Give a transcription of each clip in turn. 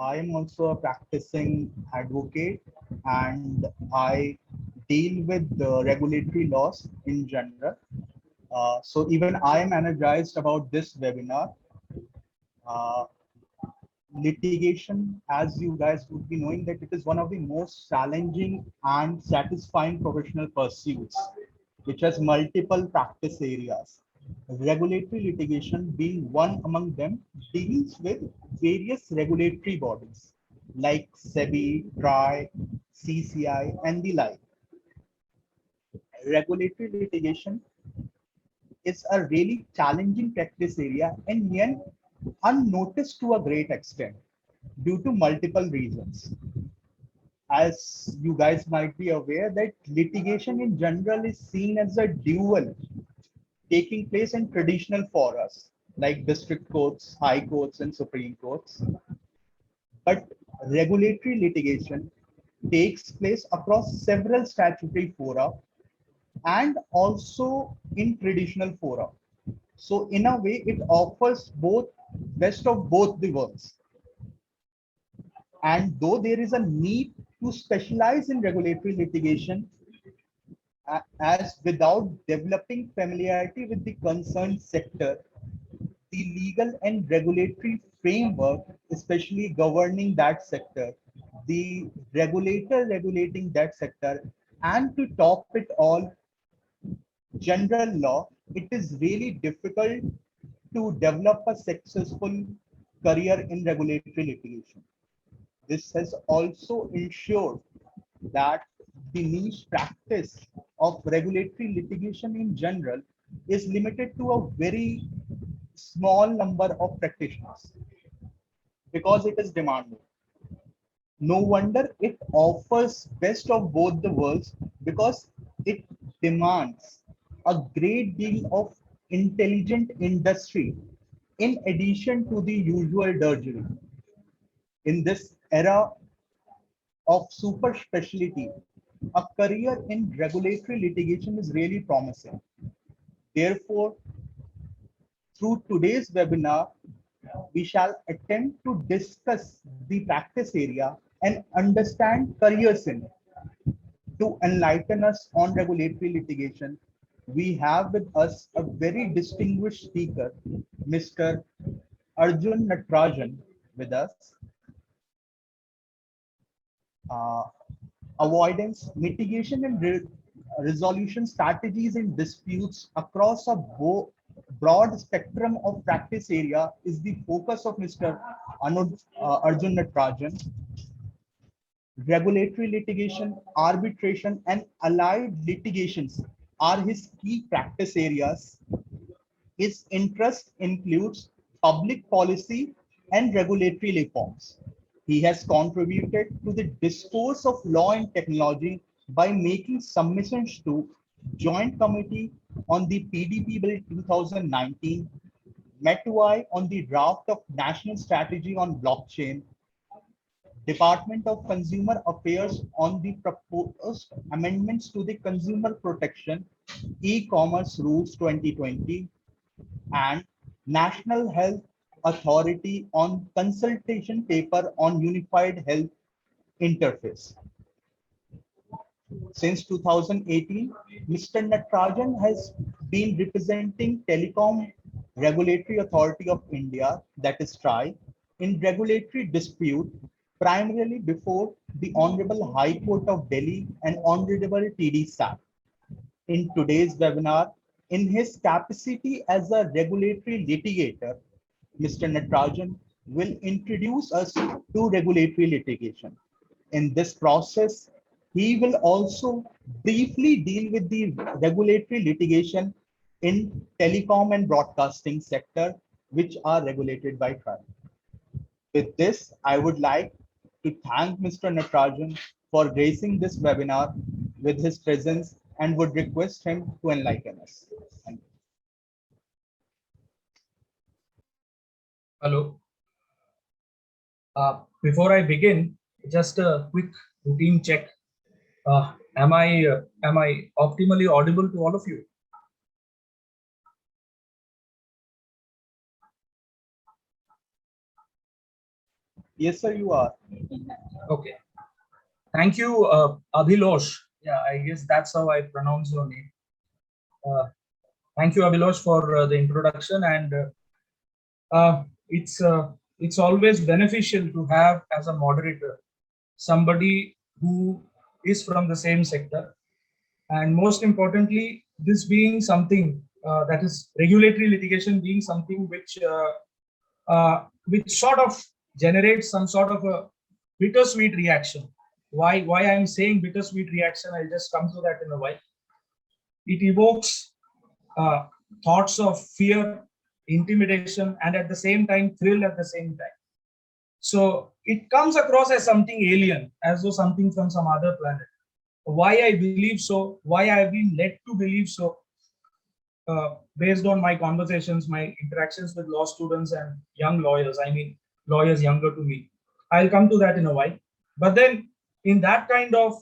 I am also a practicing advocate and I deal with the regulatory laws in general. So even I am energized about this webinar. Uh, Litigation, as you guys would be knowing, that it is one of the most challenging and satisfying professional pursuits, which has multiple practice areas. Regulatory litigation being one among them deals with various regulatory bodies like SEBI, TRAI, CCI, and the like. Regulatory litigation is a really challenging practice area and yet unnoticed to a great extent due to multiple reasons. As you guys might be aware that litigation in general is seen as a dual taking place in traditional forums like district courts, high courts, and supreme courts. But regulatory litigation takes place across several statutory fora and also in traditional fora. So in a way, it offers both best of both the worlds. And though there is a need to specialize in regulatory litigation, as without developing familiarity with the concerned sector, the legal and regulatory framework, especially governing that sector, the regulator regulating that sector, and to top it all, general law, it is really difficult to develop a successful career in regulatory litigation. This has also ensured that the niche practice of regulatory litigation in general is limited to a very small number of practitioners because it is demanded. No wonder it offers best of both the worlds because it demands a great deal of intelligent industry in addition to the usual drudgery. In this era of super specialty, a career in regulatory litigation is really promising. Therefore, through today's webinar, we shall attempt to discuss the practice area and understand careers in it. To enlighten us on regulatory litigation, we have with us a very distinguished speaker, Mr. Arjun Natarajan, with us. Uh, Avoidance, mitigation, and resolution strategies in disputes across a broad spectrum of practice area is the focus of Mr. Arjun Natarajan. Regulatory litigation, arbitration, and allied litigations are his key practice areas. His interest includes public policy and regulatory reforms. He has contributed to the discourse of law and technology by making submissions to Joint Committee on the PDP Bill 2019, METUI on the draft of National Strategy on Blockchain, Department of Consumer Affairs on the proposed amendments to the Consumer Protection E-commerce Rules 2020, and National Health Authority on consultation paper on Unified Health Interface. Since 2018, Mr. Natarajan has been representing Telecom Regulatory Authority of India, that is TRAI, in regulatory dispute primarily before the Honorable High Court of Delhi and Honorable TD SAT. In today's webinar, in his capacity as a regulatory litigator, Mr. Natarajan will introduce us to regulatory litigation. In this process, he will also briefly deal with the regulatory litigation in telecom and broadcasting sector, which are regulated by TRAI. With this, I would like to thank Mr. Natarajan for gracing this webinar with his presence and would request him to enlighten us. Thank you. Hello. Before I begin, just a quick routine check. Am I optimally audible to all of you? Yes, sir, you are. Okay. Thank you, Abhilosh. Yeah, I guess that's how I pronounce your name. Thank you, Abhilosh, for the introduction. And uh, it's always beneficial to have as a moderator somebody who is from the same sector, and most importantly, this being something that is regulatory litigation, being something which sort of generates some sort of a bittersweet reaction. Why I'm saying bittersweet reaction, I'll just come to that in a while. It evokes uh, thoughts of fear, intimidation, and at the same time thrill at the same time. So it comes across as something alien, as though something from some other planet. Why I believe so, why I have been led to believe so, based on my conversations, my interactions with law students and young lawyers, I mean, lawyers younger to me. I'll come to that in a while. But then, in that kind of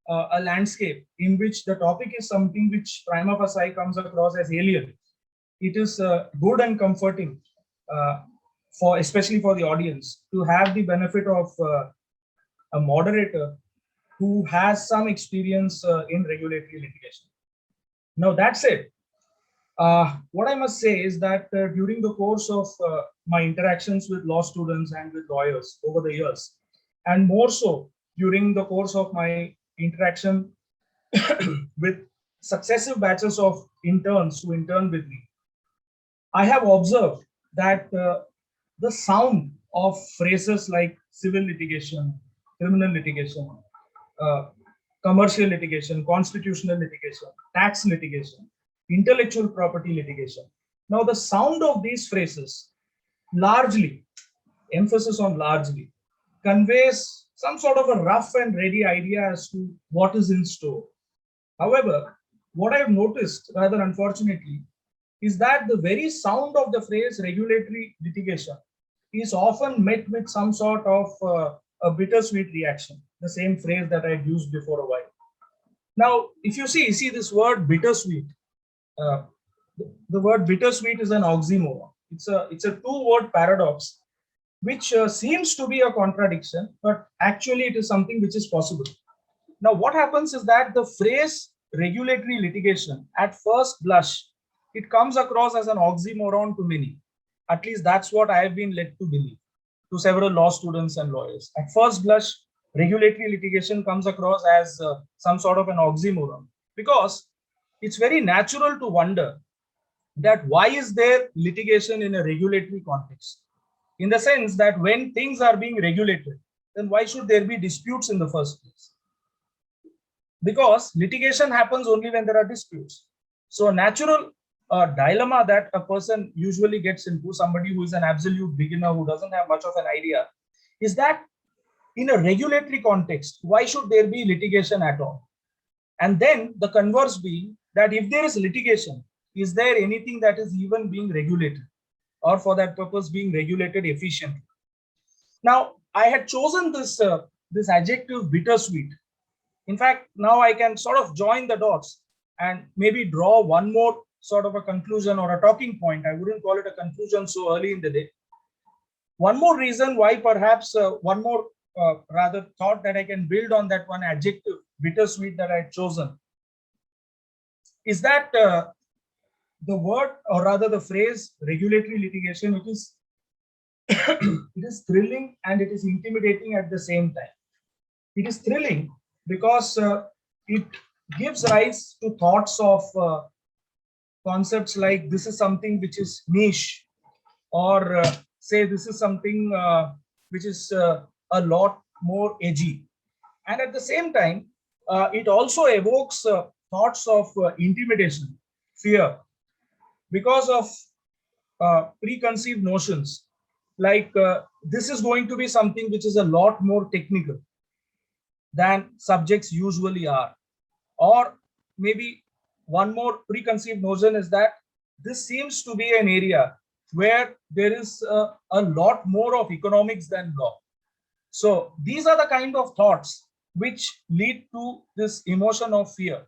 a landscape in which the topic is something which prima facie comes across as alien, it is good and comforting for, especially for the audience, to have the benefit of a moderator who has some experience in regulatory litigation. Now, that said, what I must say is that during the course of my interactions with law students and with lawyers over the years, and more so during the course of my interaction with successive batches of interns who intern with me, I have observed that the sound of phrases like civil litigation, criminal litigation, uh, commercial litigation, constitutional litigation, tax litigation, intellectual property litigation. Now, the sound of these phrases largely, emphasis on largely, conveys some sort of a rough and ready idea as to what is in store. However, what I have noticed, rather unfortunately, is that the very sound of the phrase regulatory litigation is often met with some sort of a bittersweet reaction, the same phrase that I had used before a while. Now, if you see this word bittersweet, uh, the word bittersweet is an oxymoron. It's a two-word paradox, which seems to be a contradiction, but actually it is something which is possible. Now, what happens is that the phrase regulatory litigation, at first blush, it comes across as an oxymoron to many. At least that's what I have been led to believe, to several law students and lawyers. At first blush, regulatory litigation comes across as some sort of an oxymoron, because it's very natural to wonder that why is there litigation in a regulatory context? In the sense that when things are being regulated, then why should there be disputes in the first place? Because litigation happens only when there are disputes. So a natural dilemma that a person usually gets into, somebody who is an absolute beginner who doesn't have much of an idea, is that in a regulatory context, why should there be litigation at all? And then the converse being that if there is litigation, is there anything that is even being regulated, or for that purpose being regulated efficiently? Now, I had chosen this adjective bittersweet. In fact, now I can sort of join the dots and maybe draw one more sort of a conclusion or a talking point. I wouldn't call it a conclusion so early in the day. One more reason why, perhaps one more rather thought that I can build on that one adjective, bittersweet, that I had chosen, is that the word, or rather the phrase regulatory litigation, it is it is thrilling and it is intimidating at the same time. It is thrilling because it gives rise to thoughts of concepts like this is something which is niche, or say this is something which is a lot more edgy. And at the same time, it also evokes thoughts of intimidation, fear, because of preconceived notions like this is going to be something which is a lot more technical than subjects usually are. Or maybe one more preconceived notion is that this seems to be an area where there is a lot more of economics than law. So these are the kind of thoughts which lead to this emotion of fear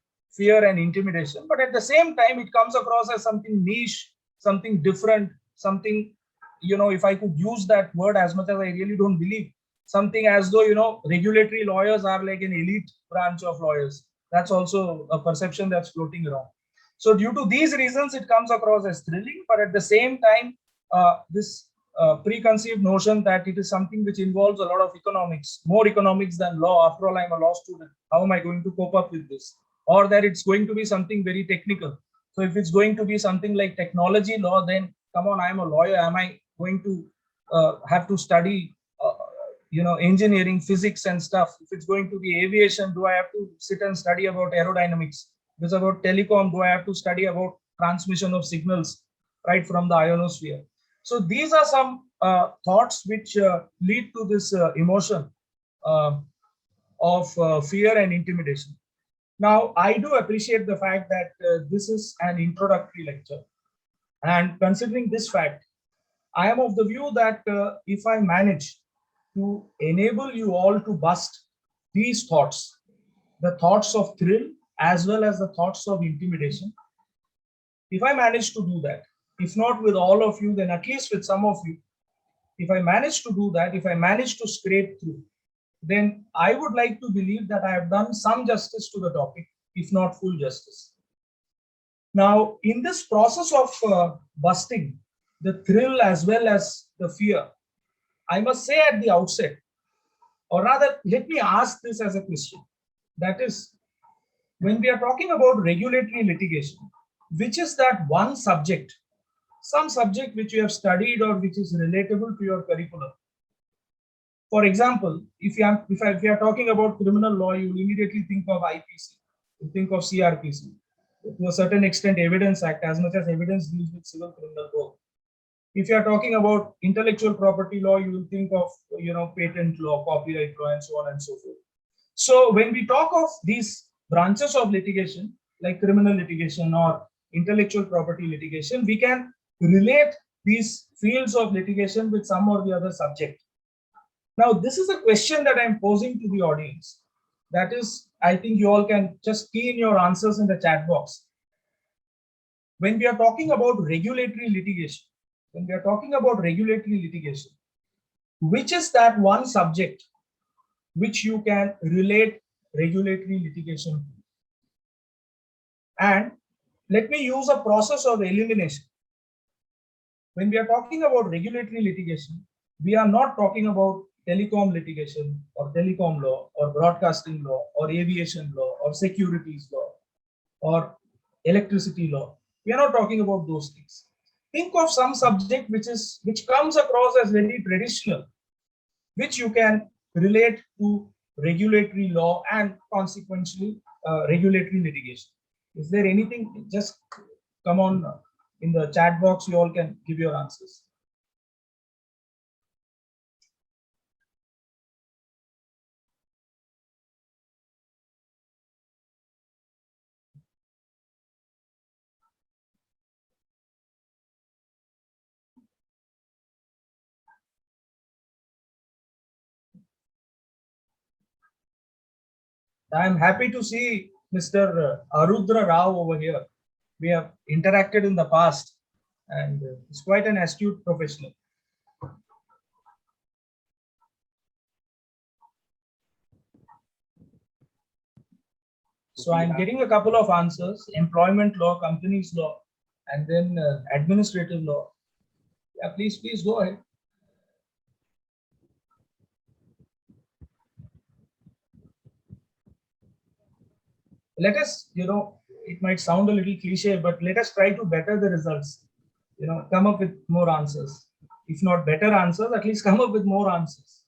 and intimidation. But at the same time, it comes across as something niche, something different, something if I could use that word, as much as I really don't believe, something as though, regulatory lawyers are like an elite branch of lawyers. That's also a perception that's floating around. So due to these reasons, it comes across as thrilling, but at the same time, this preconceived notion that it is something which involves a lot of economics, more economics than law. After all, I'm a law student. How am I going to cope up with this? Or that it's going to be something very technical. So if it's going to be something like technology law, then come on, I'm a lawyer. Am I going to have to study, engineering, physics and stuff? If it's going to be aviation, do I have to sit and study about aerodynamics? If it's about telecom, do I have to study about transmission of signals right from the ionosphere? So these are some thoughts which lead to this emotion uh, of fear and intimidation. Now, I do appreciate the fact that this is an introductory lecture. And considering this fact, I am of the view that if I manage to enable you all to bust these thoughts, the thoughts of thrill as well as the thoughts of intimidation, if I manage to do that, if not with all of you, then at least with some of you, if I manage to do that, if I manage to scrape through, then I would like to believe that I have done some justice to the topic, if not full justice. Now, in this process of busting the thrill as well as the fear, I must say at the outset, or rather, let me ask this as a question. That is, when we are talking about regulatory litigation, which is that one subject, some subject which you have studied or which is relatable to your curriculum? For example, if you are talking about criminal law, you will immediately think of IPC, you think of CRPC, to a certain extent, Evidence Act, as much as evidence deals with civil criminal law. If you are talking about intellectual property law, you will think of patent law, copyright law, and so on and so forth. So when we talk of these branches of litigation, like criminal litigation or intellectual property litigation, we can relate these fields of litigation with some or the other subject. Now, this is a question that I'm posing to the audience. That is, I think you all can just key in your answers in the chat box. When we are talking about regulatory litigation, which is that one subject which you can relate regulatory litigation to? And let me use a process of elimination. When we are talking about regulatory litigation, we are not talking about telecom litigation or telecom law or broadcasting law or aviation law or securities law or electricity law. We are not talking about those things. Think of some subject which comes across as very traditional, which you can relate to regulatory law and consequently regulatory litigation. Is there anything? Just come on in the chat box. You all can give your answers. I'm happy to see Mr. Arudra Rao over here. We have interacted in the past, and he's quite an astute professional. So I'm getting a couple of answers: employment law, companies law, and then administrative law. Yeah, please go ahead. Let us, it might sound a little cliche, but let us try to better the results. Come up with more answers. If not better answers, at least come up with more answers.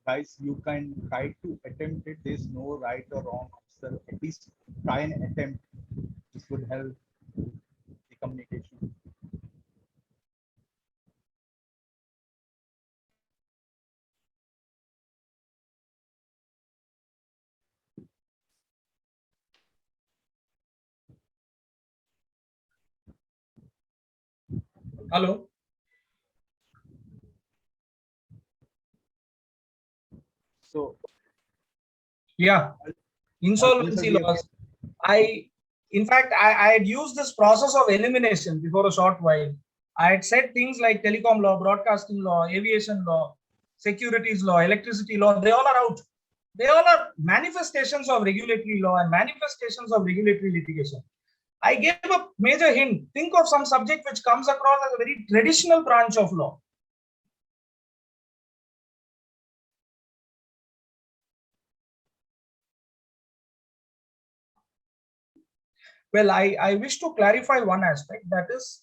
guys, you can try to attempt it. There's no right or wrong answer. At least try and attempt. This would help the communication. Hello. So, Yeah. Alvin sir, Insolvency we have, laws. In fact, I had used this process of elimination before a short while. I had said things like telecom law, broadcasting law, aviation law, securities law, electricity law. They all are out. They all are manifestations of regulatory law and manifestations of regulatory litigation. I gave a major hint. Think of some subject which comes across as a very traditional branch of law. Well, I wish to clarify one aspect, that is,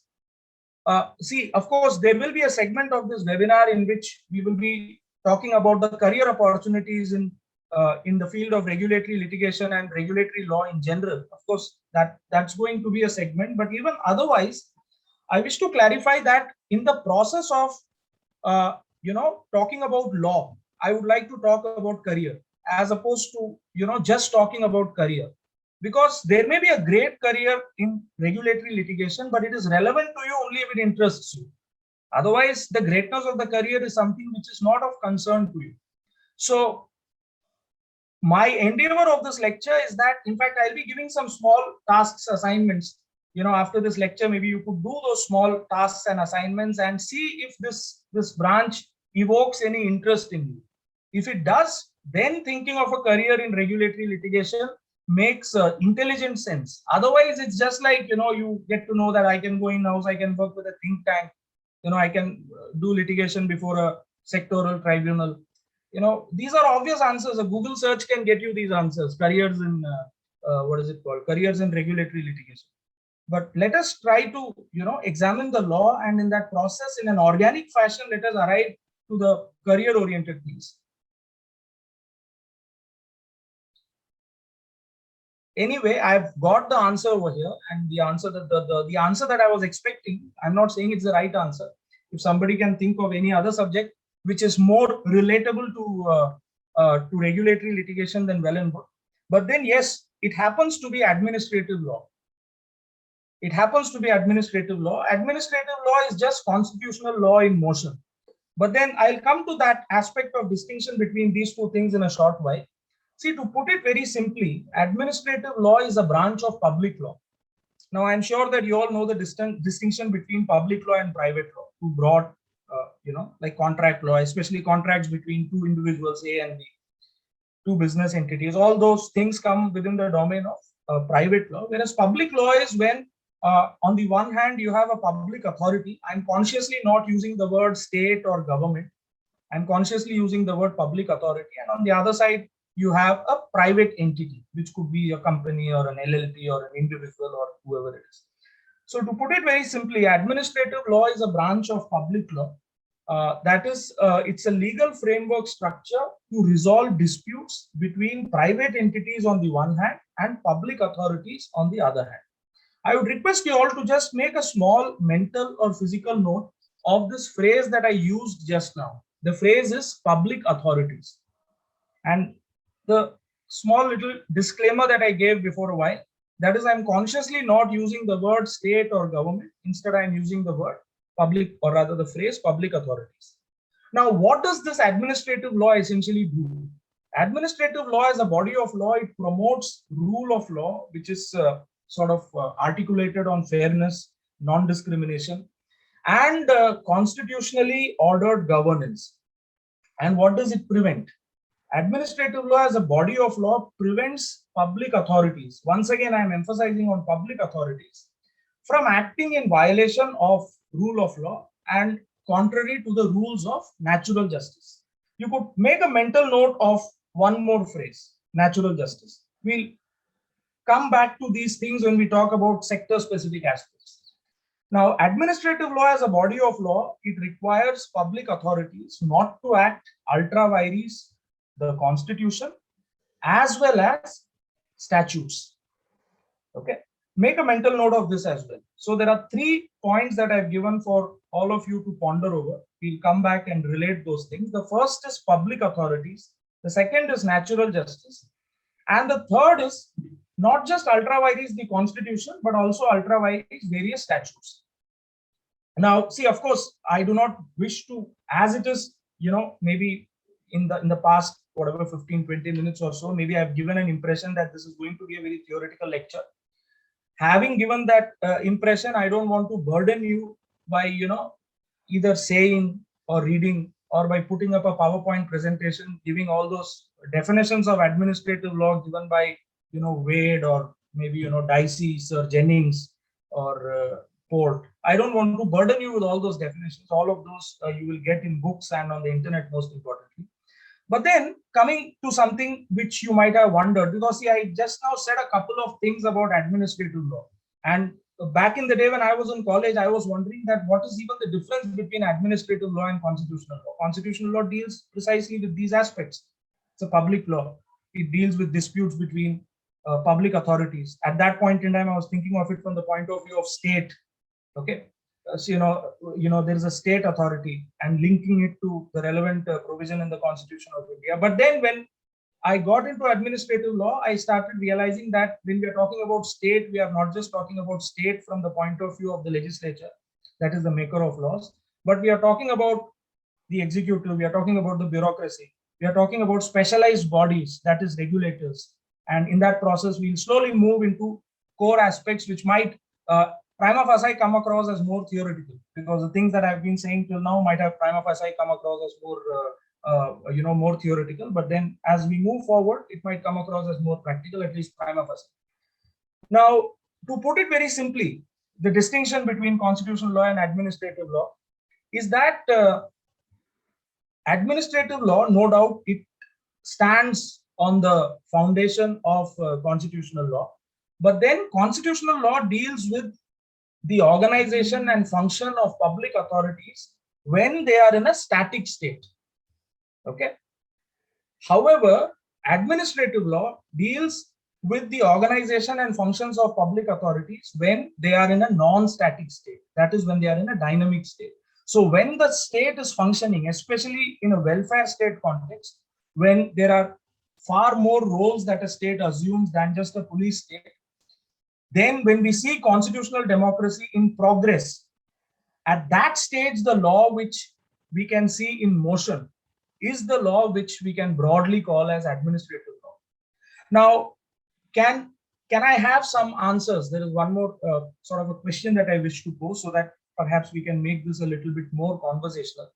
see, of course, there will be a segment of this webinar in which we will be talking about the career opportunities in the field of regulatory litigation and regulatory law in general. Of course, that's going to be a segment, but even otherwise, I wish to clarify that in the process of talking about law, I would like to talk about career as opposed to just talking about career, because there may be a great career in regulatory litigation, but it is relevant to you only if it interests you. Otherwise, the greatness of the career is something which is not of concern to you. So my endeavor of this lecture is that, in fact, I'll be giving some small tasks, assignments. After this lecture, maybe you could do those small tasks and assignments and see if this branch evokes any interest in you. If it does, then thinking of a career in regulatory litigation makes intelligent sense. Otherwise, it's just like, you get to know that I can go in-house, I can work with a think tank, I can do litigation before a sectoral tribunal. These are obvious answers. A Google search can get you these answers. Careers in what is it called? Careers in regulatory litigation. But let us try to examine the law, and in that process, in an organic fashion, let us arrive to the career-oriented things. Anyway, I've got the answer over here, and the answer that the answer that I was expecting. I'm not saying it's the right answer. If somebody can think of any other subject which is more relatable to regulatory litigation, then well and good. But then, yes, it happens to be administrative law. It happens to be administrative law. Administrative law is just constitutional law in motion. But then I'll come to that aspect of distinction between these two things in a short while. See, to put it very simply, administrative law is a branch of public law. Now, I'm sure that you all know the distinction between public law and private law, two broad, like contract law, especially contracts between two individuals, A and B, two business entities. All those things come within the domain of private law, whereas public law is when, on the one hand, you have a public authority. I'm consciously not using the word state or government. I'm consciously using the word public authority. And on the other side, you have a private entity, which could be a company or an LLP or an individual or whoever it is. So to put it very simply, administrative law is a branch of public law. That is, it's a legal framework structure to resolve disputes between private entities on the one hand and public authorities on the other hand. I would request you all to just make a small mental or physical note of this phrase that I used just now. The phrase is public authorities. And the small little disclaimer that I gave before a while, that is, I'm consciously not using the word state or government. Instead, I'm using the word public, or rather the phrase public authorities. Now, what does this administrative law essentially do? Administrative law is a body of law. It promotes rule of law, which is articulated on fairness, non-discrimination, and constitutionally ordered governance. And what does it prevent? Administrative law as a body of law prevents public authorities. Once again, I am emphasizing on public authorities from acting in violation of rule of law and contrary to the rules of natural justice. You could make a mental note of one more phrase, natural justice. We'll come back to these things when we talk about sector specific aspects. Now, administrative law as a body of law, it requires public authorities not to act ultra vires the constitution as well as statutes. Okay, make a mental note of this as well. So there are 3 points that I've given for all of you to ponder over. We'll come back and relate those things. The first is public authorities, the second is natural justice, and the third is not just ultra vires the constitution, but also ultra vires various statutes. Now, see, of course, I do not wish to, as it is, maybe in the past, whatever 15-20 minutes or so, maybe I've given an impression that this is going to be a very theoretical lecture. Having given that impression, I don't want to burden you by, either saying or reading or by putting up a PowerPoint presentation, giving all those definitions of administrative law given by, Wade or maybe, Dicey, Sir Jennings or Port. I don't want to burden you with all those definitions. All of those you will get in books and on the internet, most importantly. But then coming to something which you might have wondered, because see, I just now said a couple of things about administrative law. And back in the day when I was in college, I was wondering that what is even the difference between administrative law and constitutional law? Constitutional law deals precisely with these aspects. It's a public law. It deals with disputes between public authorities. At that point in time, I was thinking of it from the point of view of state. Okay. So, there is a state authority and linking it to the relevant provision in the Constitution of India. But then when I got into administrative law, I started realizing that when we are talking about state, we are not just talking about state from the point of view of the legislature, that is the maker of laws, but we are talking about the executive, we are talking about the bureaucracy, we are talking about specialized bodies, that is regulators. And in that process, we'll slowly move into core aspects which might prima facie come across as more theoretical, because the things that I've been saying till now might have prima facie come across as more, more theoretical. But then as we move forward, it might come across as more practical, at least prima facie. Now, to put it very simply, the distinction between constitutional law and administrative law is that administrative law, no doubt, it stands on the foundation of constitutional law. But then constitutional law deals with the organization and function of public authorities when they are in a static state. Okay. However, administrative law deals with the organization and functions of public authorities when they are in a non-static state. That is when they are in a dynamic state. So when the state is functioning, especially in a welfare state context, when there are far more roles that a state assumes than just a police state, then when we see constitutional democracy in progress, at that stage, the law which we can see in motion is the law which we can broadly call as administrative law. Now, can I have some answers? There is one more sort of a question that I wish to pose so that perhaps we can make this a little bit more conversational.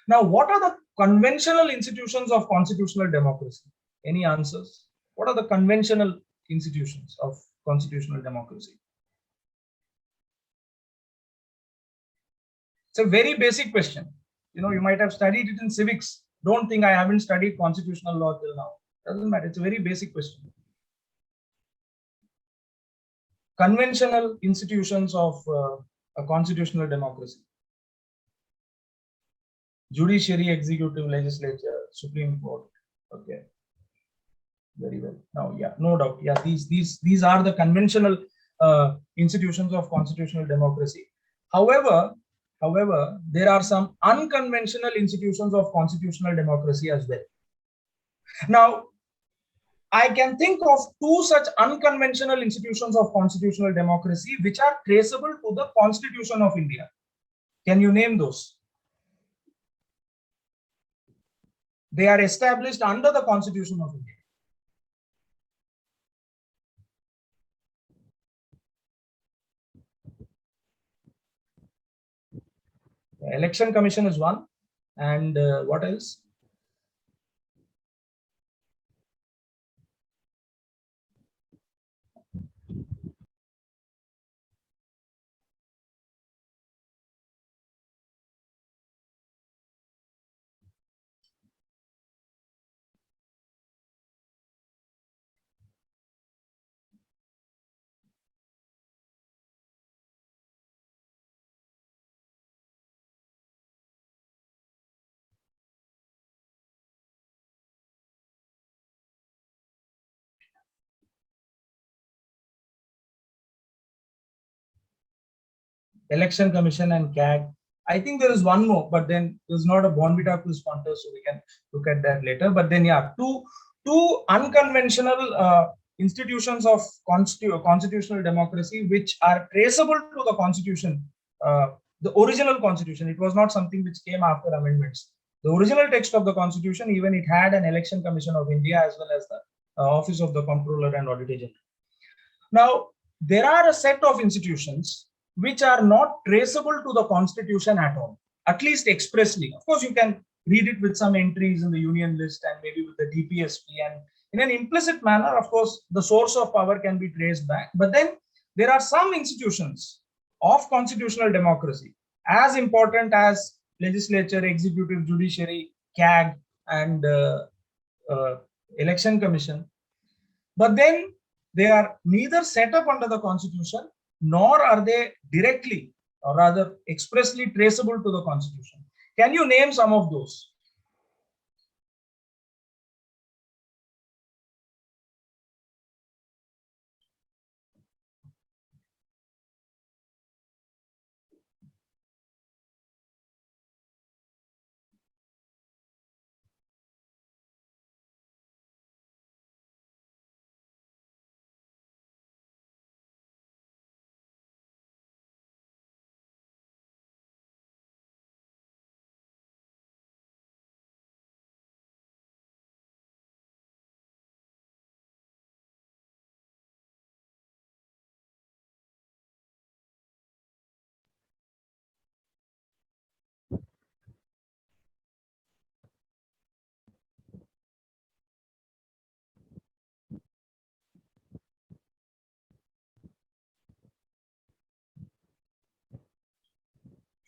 Now, what are the conventional institutions of constitutional democracy? Any answers? What are the conventional institutions of constitutional democracy? It's a very basic question. You might have studied it in civics. Don't think I haven't studied constitutional law till now. Doesn't matter. It's a very basic question. Conventional institutions of a constitutional democracy. Judiciary, executive, legislature, Supreme Court. Okay. Very well. Now, yeah, no doubt. Yeah, these are the conventional institutions of constitutional democracy. However, there are some unconventional institutions of constitutional democracy as well. Now, I can think of 2 such unconventional institutions of constitutional democracy which are traceable to the Constitution of India. Can you name those? They are established under the Constitution of India. The Election Commission is one, and what else? Election Commission and CAG. I think there is one more, but then there's not a Bonvita quiz contest, so we can look at that later. But then, yeah, two unconventional institutions of constitutional democracy which are traceable to the constitution, the original constitution. It was not something which came after amendments. The original text of the constitution, even it had an Election Commission of India as well as the Office of the Comptroller and Auditor General. Now, there are a set of institutions which are not traceable to the constitution at all, at least expressly. Of course, you can read it with some entries in the union list and maybe with the DPSP, and in an implicit manner, of course, the source of power can be traced back. But then there are some institutions of constitutional democracy as important as legislature, executive, judiciary, CAG, and Election Commission. But then they are neither set up under the constitution nor are they directly or rather expressly traceable to the constitution. Can you name some of those?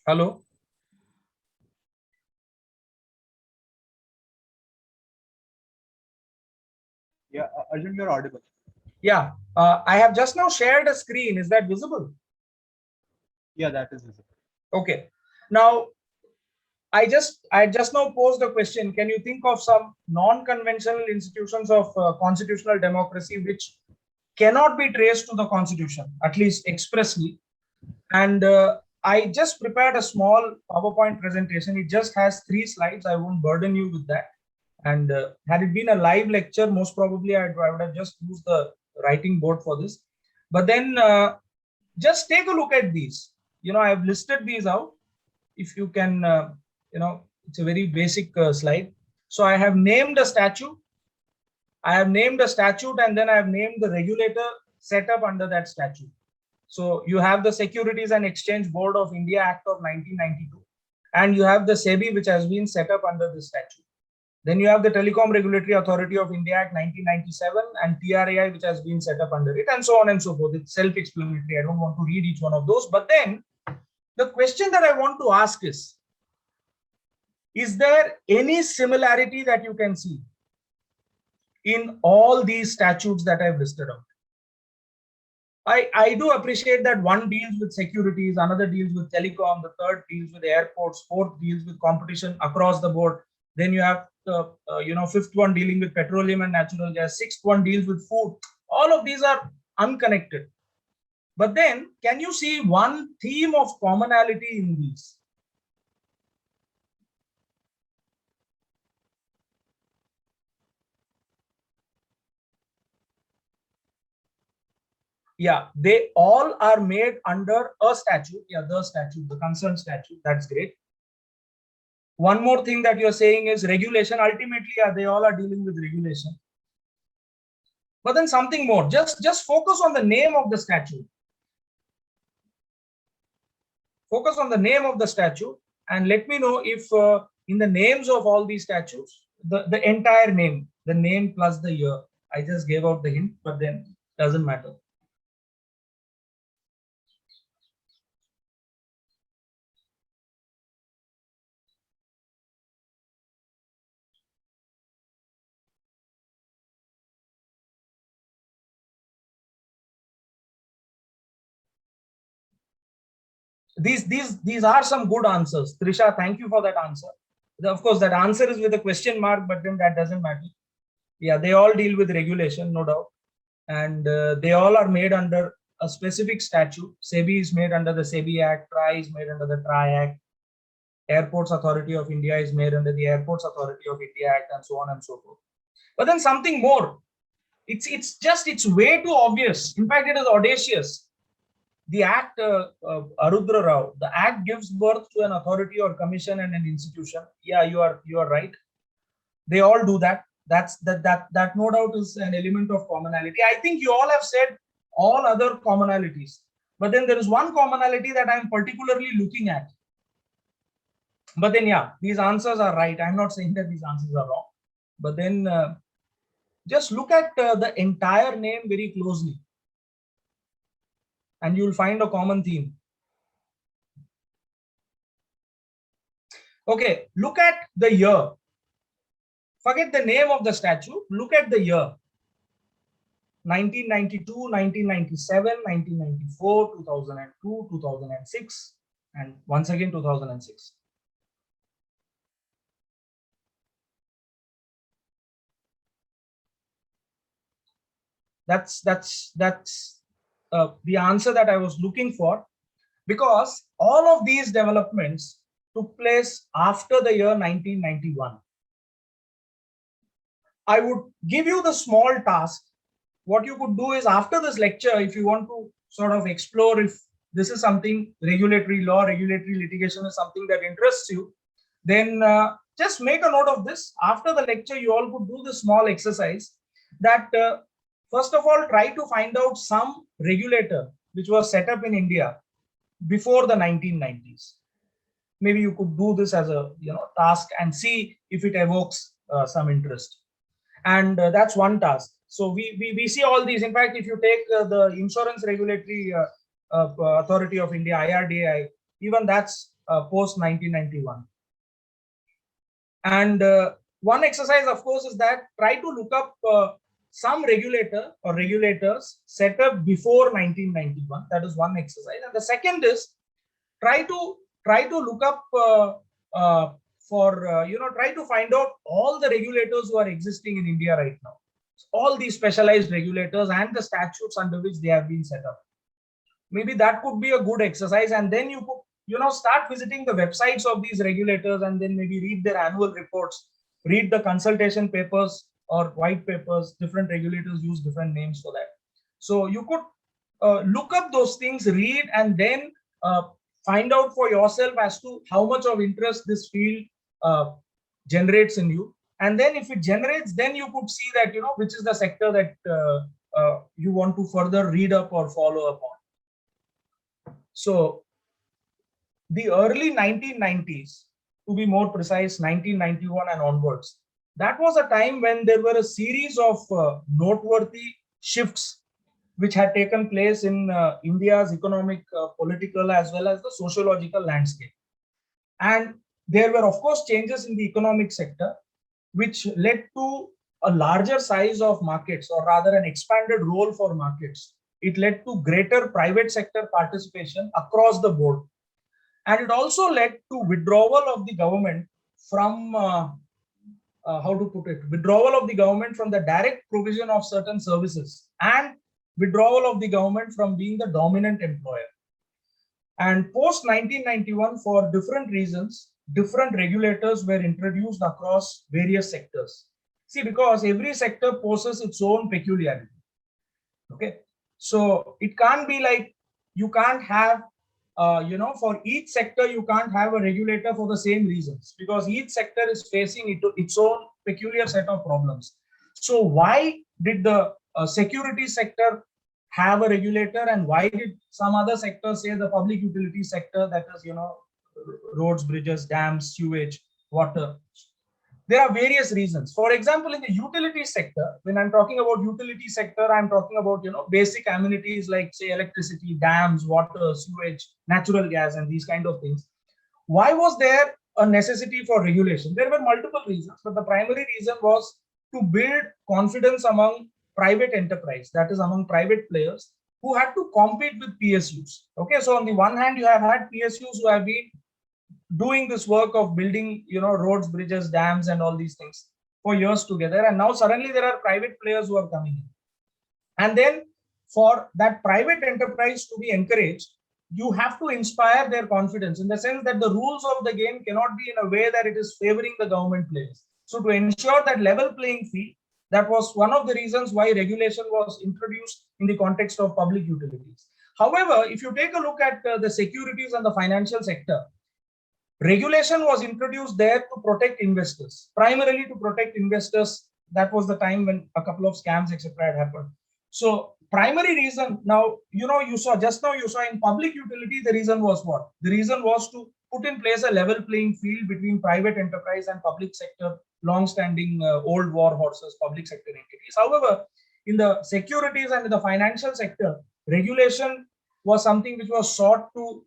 Hello? Yeah, Arjun, you're audible. Yeah, I have just now shared a screen. Is that visible? Yeah, that is visible. Okay. Now, I just now posed a question. Can you think of some non-conventional institutions of constitutional democracy which cannot be traced to the constitution, at least expressly? And I just prepared a small PowerPoint presentation. It just has 3 slides. I won't burden you with that. And had it been a live lecture, most probably I would have just used the writing board for this. But then just take a look at these. You know, I've listed these out. If you can, you know, it's a very basic slide. So I have named a statute. I have named a statute and then I have named the regulator set up under that statute. So you have the Securities and Exchange Board of India Act of 1992, and you have the SEBI, which has been set up under this statute. Then you have the Telecom Regulatory Authority of India Act 1997 and TRAI, which has been set up under it, and so on and so forth. It's self-explanatory. I don't want to read each one of those. But then the question that I want to ask is there any similarity that you can see in all these statutes that I've listed out? I do appreciate that one deals with securities, another deals with telecom, the third deals with airports, fourth deals with competition across the board. Then you have the fifth one dealing with petroleum and natural gas, sixth one deals with food. All of these are unconnected. But then can you see one theme of commonality in these? Yeah, they all are made under a statute. Yeah, the statute, the concerned statute. That's great. One more thing that you're saying is regulation. Ultimately, yeah, they all are dealing with regulation. But then something more. Just focus on the name of the statute. Focus on the name of the statute and let me know if in the names of all these statutes, the entire name, the name plus the year. I just gave out the hint, but then doesn't matter. These are some good answers. Trisha, thank you for that answer. Of course, that answer is with a question mark, but then that doesn't matter. Yeah, they all deal with regulation, no doubt. And they all are made under a specific statute. SEBI is made under the SEBI Act, TRI is made under the TRI Act, Airports Authority of India is made under the Airports Authority of India Act, and so on and so forth. But then something more. It's way too obvious. In fact, it is audacious. The Act, Arudra Rao, the Act gives birth to an authority or commission and an institution. Yeah, you are right. They all do that. That no doubt is an element of commonality. I think you all have said all other commonalities, but then there is one commonality that I'm particularly looking at. But then, yeah, these answers are right. I'm not saying that these answers are wrong, but then just look at the entire name very closely, and you'll find a common theme. Okay, look at the year. Forget the name of the statute. Look at the year. 1992, 1997, 1994, 2002, 2006, and once again 2006. That's the answer that I was looking for, because all of these developments took place after the year 1991. I would give you the small task. What you could do is, after this lecture, if you want to sort of explore if this is something, regulatory law, regulatory litigation is something that interests you, then just make a note of this. After the lecture, you all could do this small exercise that first of all, try to find out some regulator which was set up in India before the 1990s. Maybe you could do this as a task and see if it evokes some interest. And that's one task. So we see all these. In fact, if you take the Insurance Regulatory Authority of India, IRDAI, even that's post 1991. And one exercise, of course, is that try to look up some regulator or regulators set up before 1991. That is one exercise. And the second is try to look up try to find out all the regulators who are existing in India right now. All these specialized regulators and the statutes under which they have been set up. Maybe that could be a good exercise, and then you could start visiting the websites of these regulators, and then maybe read their annual reports, read the consultation papers or white papers. Different regulators use different names for that. So you could look up those things, read, and then find out for yourself as to how much of interest this field generates in you. And then if it generates, then you could see that, which is the sector that you want to further read up or follow up on. So the early 1990s, to be more precise, 1991 and onwards, that was a time when there were a series of noteworthy shifts which had taken place in India's economic, political, as well as the sociological landscape. And there were, of course, changes in the economic sector, which led to a larger size of markets, or rather an expanded role for markets. It led to greater private sector participation across the board. And it also led to withdrawal of the government from, withdrawal of the government from the direct provision of certain services, and withdrawal of the government from being the dominant employer. And post 1991, for different reasons, different regulators were introduced across various sectors. See, because every sector poses its own peculiarity. Okay, so it can't be like, you can't have, for each sector, you can't have a regulator for the same reasons, because each sector is facing its own peculiar set of problems. So why did the security sector have a regulator, and why did some other sectors, say the public utility sector, that is, roads, bridges, dams, sewage, water? There are various reasons. For example, in the utility sector, when I'm talking about utility sector, I'm talking about, basic amenities like, say, electricity, dams, water, sewage, natural gas, and these kind of things. Why was there a necessity for regulation? There were multiple reasons, but the primary reason was to build confidence among private enterprise, that is, among private players who had to compete with PSUs. Okay, so on the one hand, you have had PSUs who have been doing this work of building, roads, bridges, dams, and all these things for years together. And now suddenly there are private players who are coming in. And then for that private enterprise to be encouraged, you have to inspire their confidence in the sense that the rules of the game cannot be in a way that it is favoring the government players. So to ensure that level playing field, that was one of the reasons why regulation was introduced in the context of public utilities. However, if you take a look at the securities and the financial sector, regulation was introduced there to protect investors, primarily to protect investors. That was the time when a couple of scams, etc. had happened. So primary reason now, you saw just now, you saw in public utility, the reason was what? The reason was to put in place a level playing field between private enterprise and public sector, long-standing old war horses, public sector entities. However, in the securities and in the financial sector, regulation was something which was sought to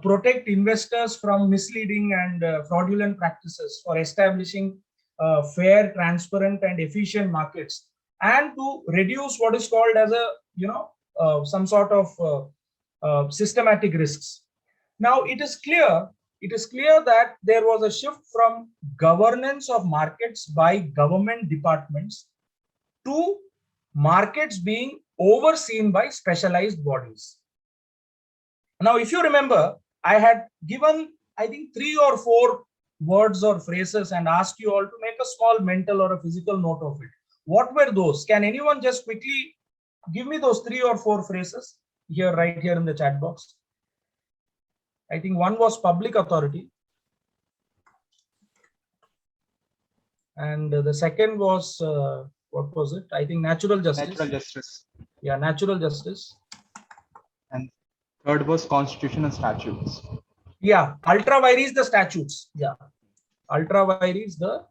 protect investors from misleading and fraudulent practices, for establishing fair, transparent, and efficient markets, and to reduce what is called as a some sort of systematic risks. Now it is clear that there was a shift from governance of markets by government departments to markets being overseen by specialized bodies. Now, if you remember, I had given, I think, 3 or 4 words or phrases and asked you all to make a small mental or a physical note of it. What were those? Can anyone just quickly give me those 3 or 4 phrases here, right here in the chat box? I think one was public authority. And the second was, what was it? I think natural justice. Natural justice. Yeah, natural justice. And third was constitution and statutes. Yeah, ultra vires the statutes. Yeah, ultra vires the,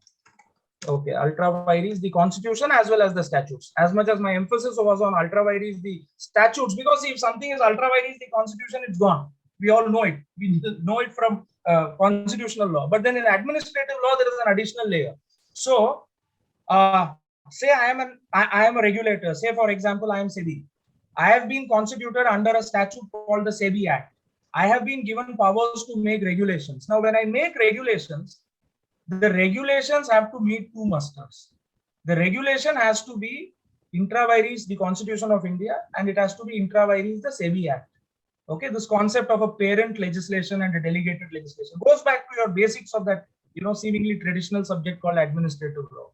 okay, ultra vires the constitution as well as the statutes. As much as my emphasis was on ultra vires the statutes, because if something is ultra vires the constitution, it's gone. We all know it. We know it from constitutional law. But then in administrative law, there is an additional layer. So, say I am a regulator. Say, for example, I am SEBI. I have been constituted under a statute called the SEBI Act. I have been given powers to make regulations. Now, when I make regulations, the regulations have to meet 2 musters. The regulation has to be intra vires the Constitution of India, and it has to be intra vires the SEBI Act. Okay, this concept of a parent legislation and a delegated legislation goes back to your basics of that, seemingly traditional subject called administrative law.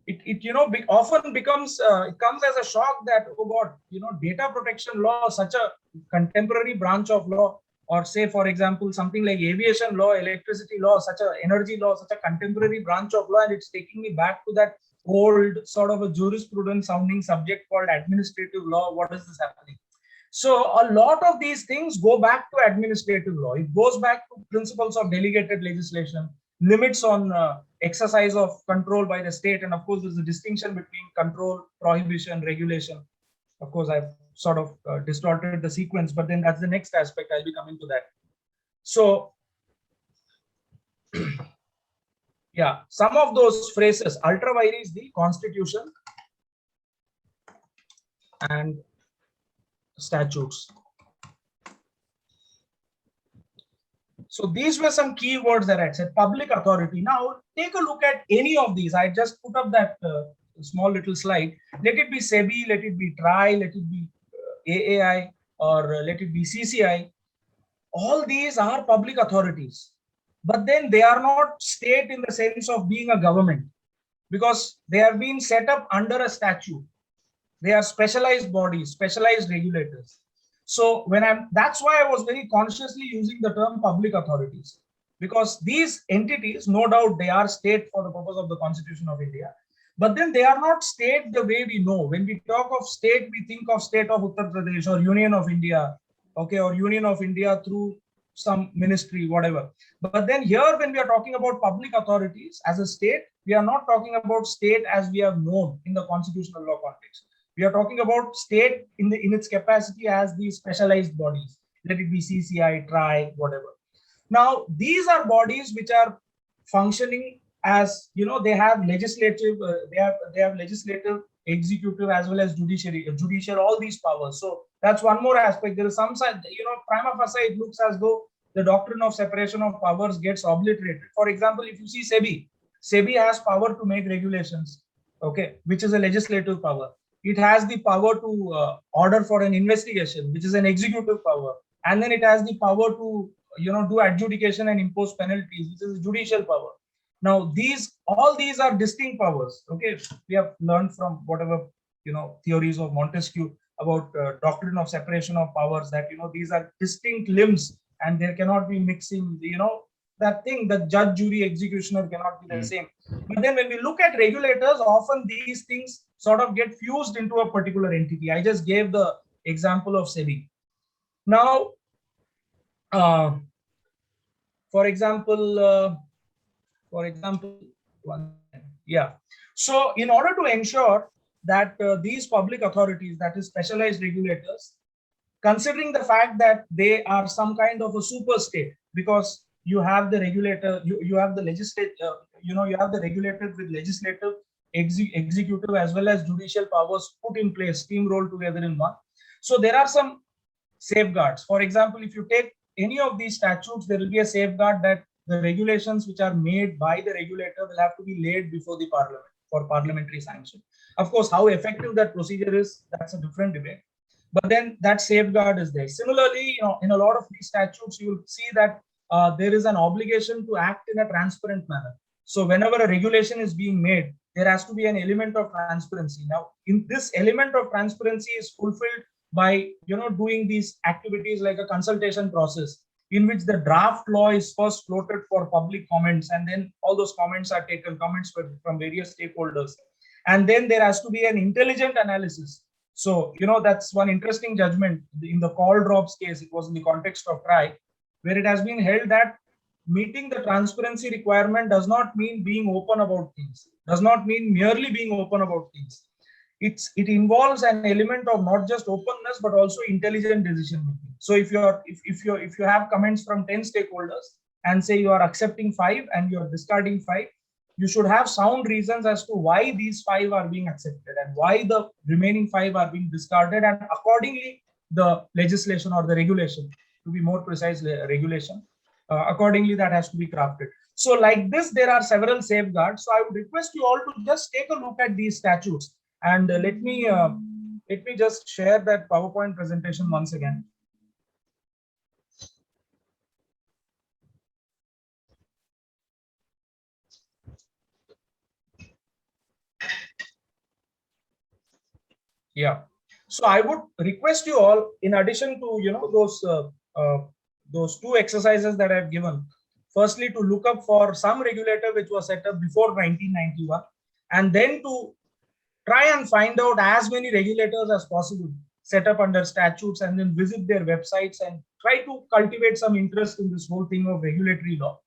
It often becomes, it comes as a shock that, oh God, data protection law, such a contemporary branch of law, or say, for example, something like aviation law, electricity law, such a energy law, such a contemporary branch of law, and it's taking me back to that old sort of a jurisprudence sounding subject called administrative law. What is this happening? So a lot of these things go back to administrative law. It goes back to principles of delegated legislation, limits on exercise of control by the state. And of course, there's a distinction between control, prohibition, regulation. Of course, I've sort of distorted the sequence, but then that's the next aspect. I'll be coming to that. So, yeah, some of those phrases, ultra vires the constitution and statutes. So these were some key words that I said. Public authority. Now take a look at any of these. I just put up that small little slide. Let it be SEBI, let it be TRAI, let it be AAI, or let it be CCI. All these are public authorities, but then they are not state in the sense of being a government, because they have been set up under a statute. They are specialized bodies, specialized regulators. So that's why I was very consciously using the term public authorities, because these entities, no doubt they are state for the purpose of the Constitution of India, but then they are not state the way we know. When we talk of state, we think of state of Uttar Pradesh or Union of India, okay, or Union of India through some ministry, whatever. But then here, when we are talking about public authorities as a state, we are not talking about state as we have known in the constitutional law context. We are talking about state in its capacity as these specialized bodies, let it be CCI, TRAI, whatever. Now, these are bodies which are functioning as, they have legislative, they have legislative, executive, as well as judicial, all these powers. So that's one more aspect. There is some side, prima facie, it looks as though the doctrine of separation of powers gets obliterated. For example, if you see SEBI has power to make regulations, okay, which is a legislative power. it has the power to order for an investigation, which is an executive power, and then it has the power to do adjudication and impose penalties, which is judicial power. Now all these are distinct powers. Okay, we have learned from whatever theories of Montesquieu about doctrine of separation of powers, that these are distinct limbs and there cannot be mixing. That thing, the judge, jury, executioner cannot be the same. But then when we look at regulators, often these things sort of get fused into a particular entity. I just gave the example of SEBI. Now, for example, yeah. So in order to ensure that these public authorities, that is specialized regulators, considering the fact that they are some kind of a super state, because you have the regulator, you have the legislature, you have the regulator with legislative, executive, as well as judicial powers put in place, steamrolled together in one. So there are some safeguards. For example, if you take any of these statutes, there will be a safeguard that the regulations which are made by the regulator will have to be laid before the parliament for parliamentary sanction. Of course, how effective that procedure is, that's a different debate. But then that safeguard is there. Similarly, in a lot of these statutes, you will see that there is an obligation to act in a transparent manner. So whenever a regulation is being made, there has to be an element of transparency. Now, in this element of transparency is fulfilled by doing these activities like a consultation process, in which the draft law is first floated for public comments, and then all those comments are taken, comments from various stakeholders, and then there has to be an intelligent analysis. So that's one interesting judgment in the Call Drops case. It was in the context of TRAI, where it has been held that meeting the transparency requirement does not mean being open about things, does not mean merely being open about things. It involves an element of not just openness but also intelligent decision making. So if you have comments from 10 stakeholders and say you are accepting 5 and you are discarding 5, you should have sound reasons as to why these 5 are being accepted and why the remaining 5 are being discarded, and accordingly the legislation or the regulation, to be more precise, regulation, accordingly that has to be crafted. So like this, there are several safeguards. So I would request you all to just take a look at these statutes. And let me just share that PowerPoint presentation once again. Yeah. So I would request you all, in addition to those 2 exercises that I've given, firstly to look up for some regulator which was set up before 1991, and then to try and find out as many regulators as possible set up under statutes, and then visit their websites and try to cultivate some interest in this whole thing of regulatory law.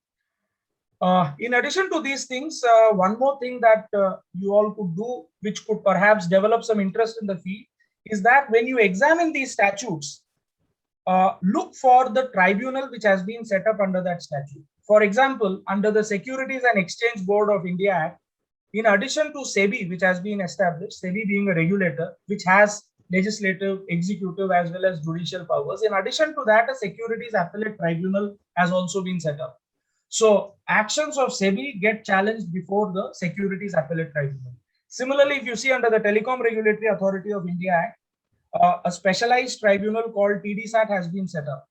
In addition to these things, one more thing that you all could do, which could perhaps develop some interest in the field, is that when you examine these statutes, look for the tribunal which has been set up under that statute. For example, under the Securities and Exchange Board of India Act, in addition to SEBI, which has been established, SEBI being a regulator which has legislative, executive, as well as judicial powers, in addition to that, a Securities Appellate Tribunal has also been set up. So actions of SEBI get challenged before the Securities Appellate Tribunal. Similarly, if you see under the Telecom Regulatory Authority of India Act, a specialized tribunal called TDSAT has been set up.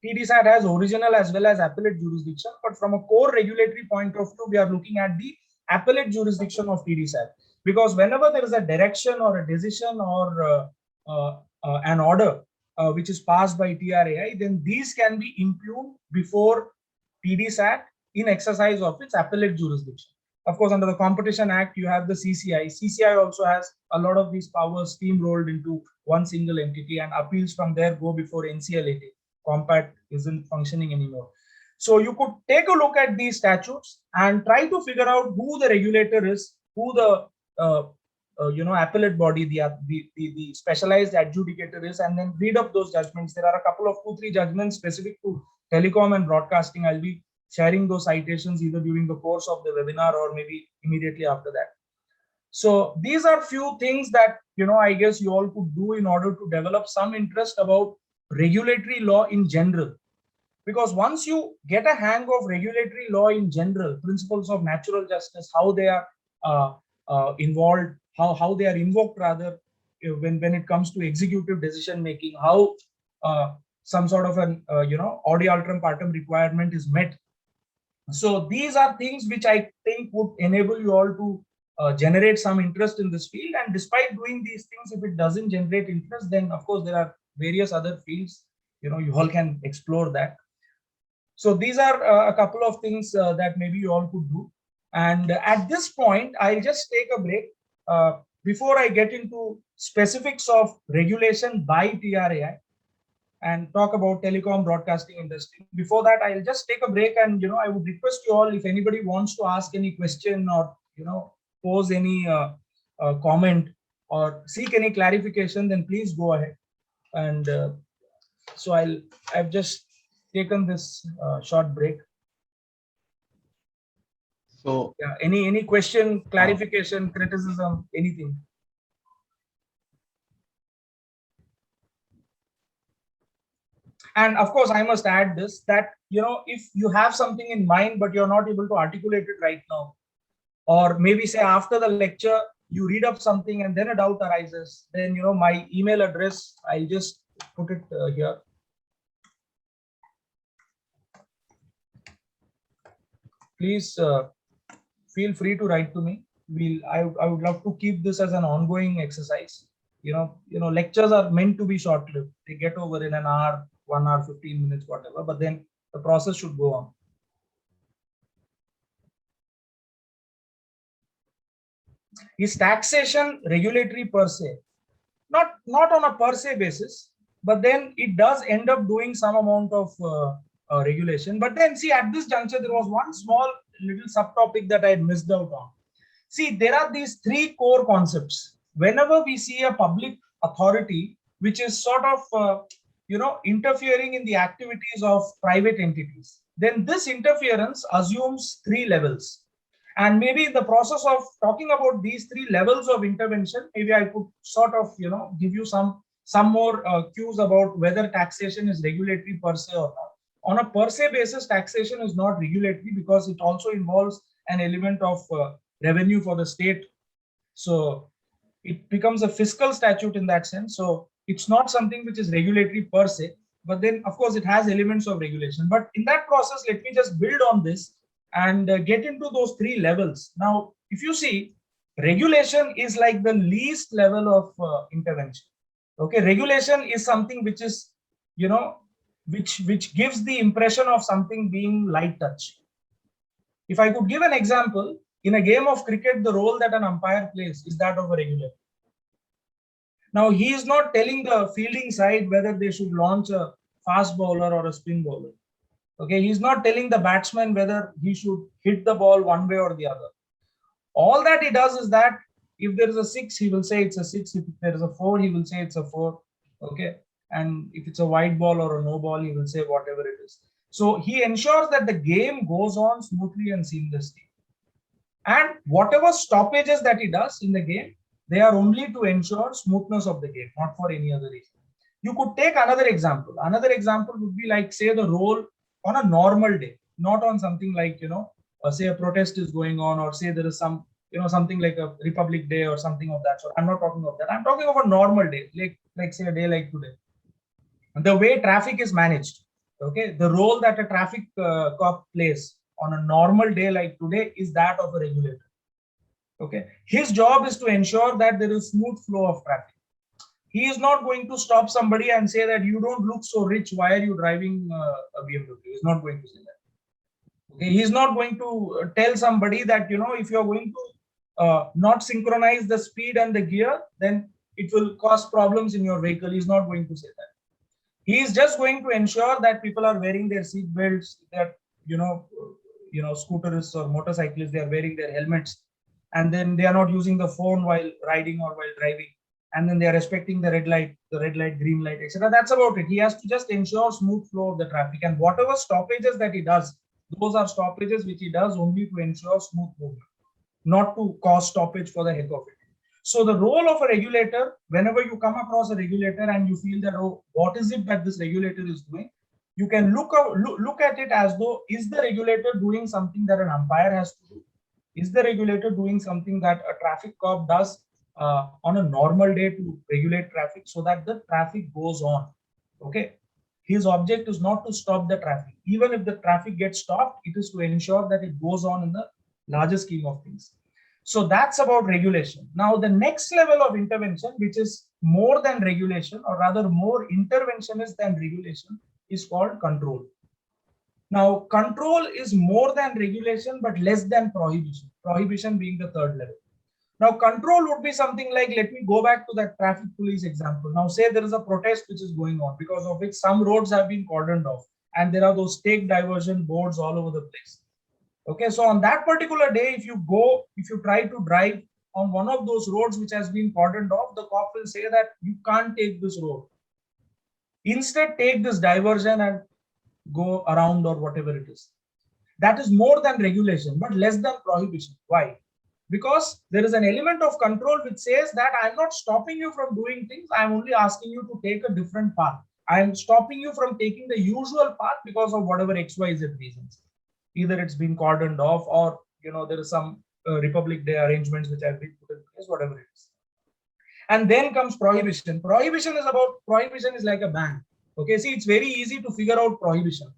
TDSAT has original as well as appellate jurisdiction, but from a core regulatory point of view, we are looking at the appellate jurisdiction of TDSAT, because whenever there is a direction or a decision or an order which is passed by TRAI, then these can be impugned before TDSAT in exercise of its appellate jurisdiction. Of course, under the Competition Act, you have the CCI. CCI also has a lot of these powers steamrolled into one single entity, and appeals from there go before NCLAT. Compact isn't functioning anymore. So you could take a look at these statutes and try to figure out who the regulator is, who the appellate body, the specialized adjudicator is, and then read up those judgments. There are a couple of 2-3 judgments specific to telecom and broadcasting. I'll be sharing those citations either during the course of the webinar or maybe immediately after that. So these are few things that I guess you all could do in order to develop some interest about regulatory law in general. Because once you get a hang of regulatory law in general, principles of natural justice, how they are involved, how they are invoked rather, when it comes to executive decision making, how some sort of an audi alteram partem requirement is met. So these are things which I think would enable you all to generate some interest in this field. And despite doing these things, if it doesn't generate interest, then of course there are various other fields, you all can explore that. So these are a couple of things that maybe you all could do. And at this point, I'll just take a break before I get into specifics of regulation by TRAI and talk about telecom broadcasting industry. Before that, I'll just take a break, and I would request you all, if anybody wants to ask any question or pose any comment or seek any clarification, then please go ahead. And so I've just taken this short break. So yeah, any question, clarification, criticism, anything? And of course, I must add this, that if you have something in mind but you're not able to articulate it right now, or maybe say after the lecture you read up something and then a doubt arises, then my email address, I'll just put it here. Please feel free to write to me. I would love to keep this as an ongoing exercise. Lectures are meant to be short-lived. They get over in an hour, 1 hour, 15 minutes, whatever, but then the process should go on. Is taxation regulatory per se? Not on a per se basis, but then it does end up doing some amount of regulation. But then see, at this juncture, there was one small little subtopic that I had missed out on. See, there are these three core concepts. Whenever we see a public authority which is sort of interfering in the activities of private entities, then this interference assumes three levels. And maybe in the process of talking about these three levels of intervention, maybe I could sort of give you some more cues about whether taxation is regulatory per se or not. On a per se basis, taxation is not regulatory because it also involves an element of revenue for the state. So it becomes a fiscal statute in that sense. So it's not something which is regulatory per se, but then of course it has elements of regulation. But in that process, let me just build on this and get into those three levels. Now, if you see, regulation is like the least level of intervention. Okay, regulation is something which is, which gives the impression of something being light touch. If I could give an example, in a game of cricket, the role that an umpire plays is that of a regulator. Now, he is not telling the fielding side whether they should launch a fast bowler or a spin bowler. Okay, he's not telling the batsman whether he should hit the ball one way or the other. All that he does is that if there is a 6, he will say it's a 6. If there is a 4, he will say it's a 4. Okay, and if it's a white ball or a no ball, he will say whatever it is. So he ensures that the game goes on smoothly and seamlessly. And whatever stoppages that he does in the game, they are only to ensure smoothness of the game, not for any other reason. You could take another example. Another example would be like, say, the role on a normal day, not on something like, say a protest is going on, or say there is some, something like a Republic Day or something of that sort. I'm not talking of that. I'm talking of a normal day, like say a day like today. The way traffic is managed, okay, the role that a traffic cop plays on a normal day like today is that of a regulator. Okay, his job is to ensure that there is smooth flow of traffic. He is not going to stop somebody and say that you don't look so rich, why are you driving a BMW? He's not going to say that. Okay, he's not going to tell somebody that, if you're going to not synchronize the speed and the gear, then it will cause problems in your vehicle. He's not going to say that. He is just going to ensure that people are wearing their seat belts, that, scooters or motorcyclists, they are wearing their helmets, and then they are not using the phone while riding or while driving. And then they are respecting the red light, green light, etc. That's about it. He has to just ensure smooth flow of the traffic. And whatever stoppages that he does, those are stoppages which he does only to ensure smooth movement, not to cause stoppage for the heck of it. So the role of a regulator, whenever you come across a regulator and you feel that, oh, what is it that this regulator is doing? You can look at it as though, is the regulator doing something that an umpire has to do? Is the regulator doing something that a traffic cop does on a normal day to regulate traffic so that the traffic goes on. Okay. His object is not to stop the traffic. Even if the traffic gets stopped, it is to ensure that it goes on in the larger scheme of things. So that's about regulation. Now, the next level of intervention, which is more than regulation, or rather more interventionist than regulation, is called control. Now, control is more than regulation, but less than prohibition. Prohibition being the third level. Now, control would be something like, let me go back to that traffic police example. Now, say there is a protest which is going on, because of which some roads have been cordoned off, and there are those take diversion boards all over the place. Okay, so on that particular day, if you try to drive on one of those roads which has been cordoned off, the cop will say that you can't take this road. Instead, take this diversion and go around, or whatever it is. That is more than regulation, but less than prohibition. Why? Because there is an element of control which says that I'm not stopping you from doing things. I'm only asking you to take a different path. I'm stopping you from taking the usual path because of whatever XYZ reasons. Either it's been cordoned off, or there is some Republic Day arrangements which have been put in place, whatever it is. And then comes prohibition. Prohibition is like a ban. Okay, see, it's very easy to figure out prohibition.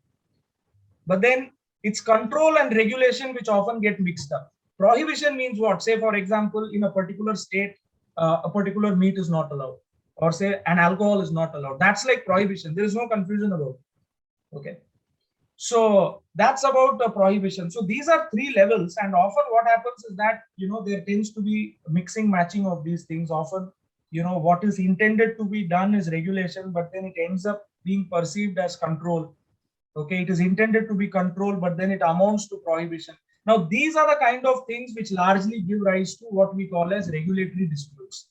But then it's control and regulation which often get mixed up. Prohibition means what? Say, for example, in a particular state, a particular meat is not allowed, or say an alcohol is not allowed. That's like prohibition. There is no confusion about it. Okay. So that's about the prohibition. So these are three levels, and often what happens is that there tends to be mixing, matching of these things. Often, what is intended to be done is regulation, but then it ends up being perceived as control. Okay, it is intended to be control, but then it amounts to prohibition. Now, these are the kind of things which largely give rise to what we call as regulatory disputes.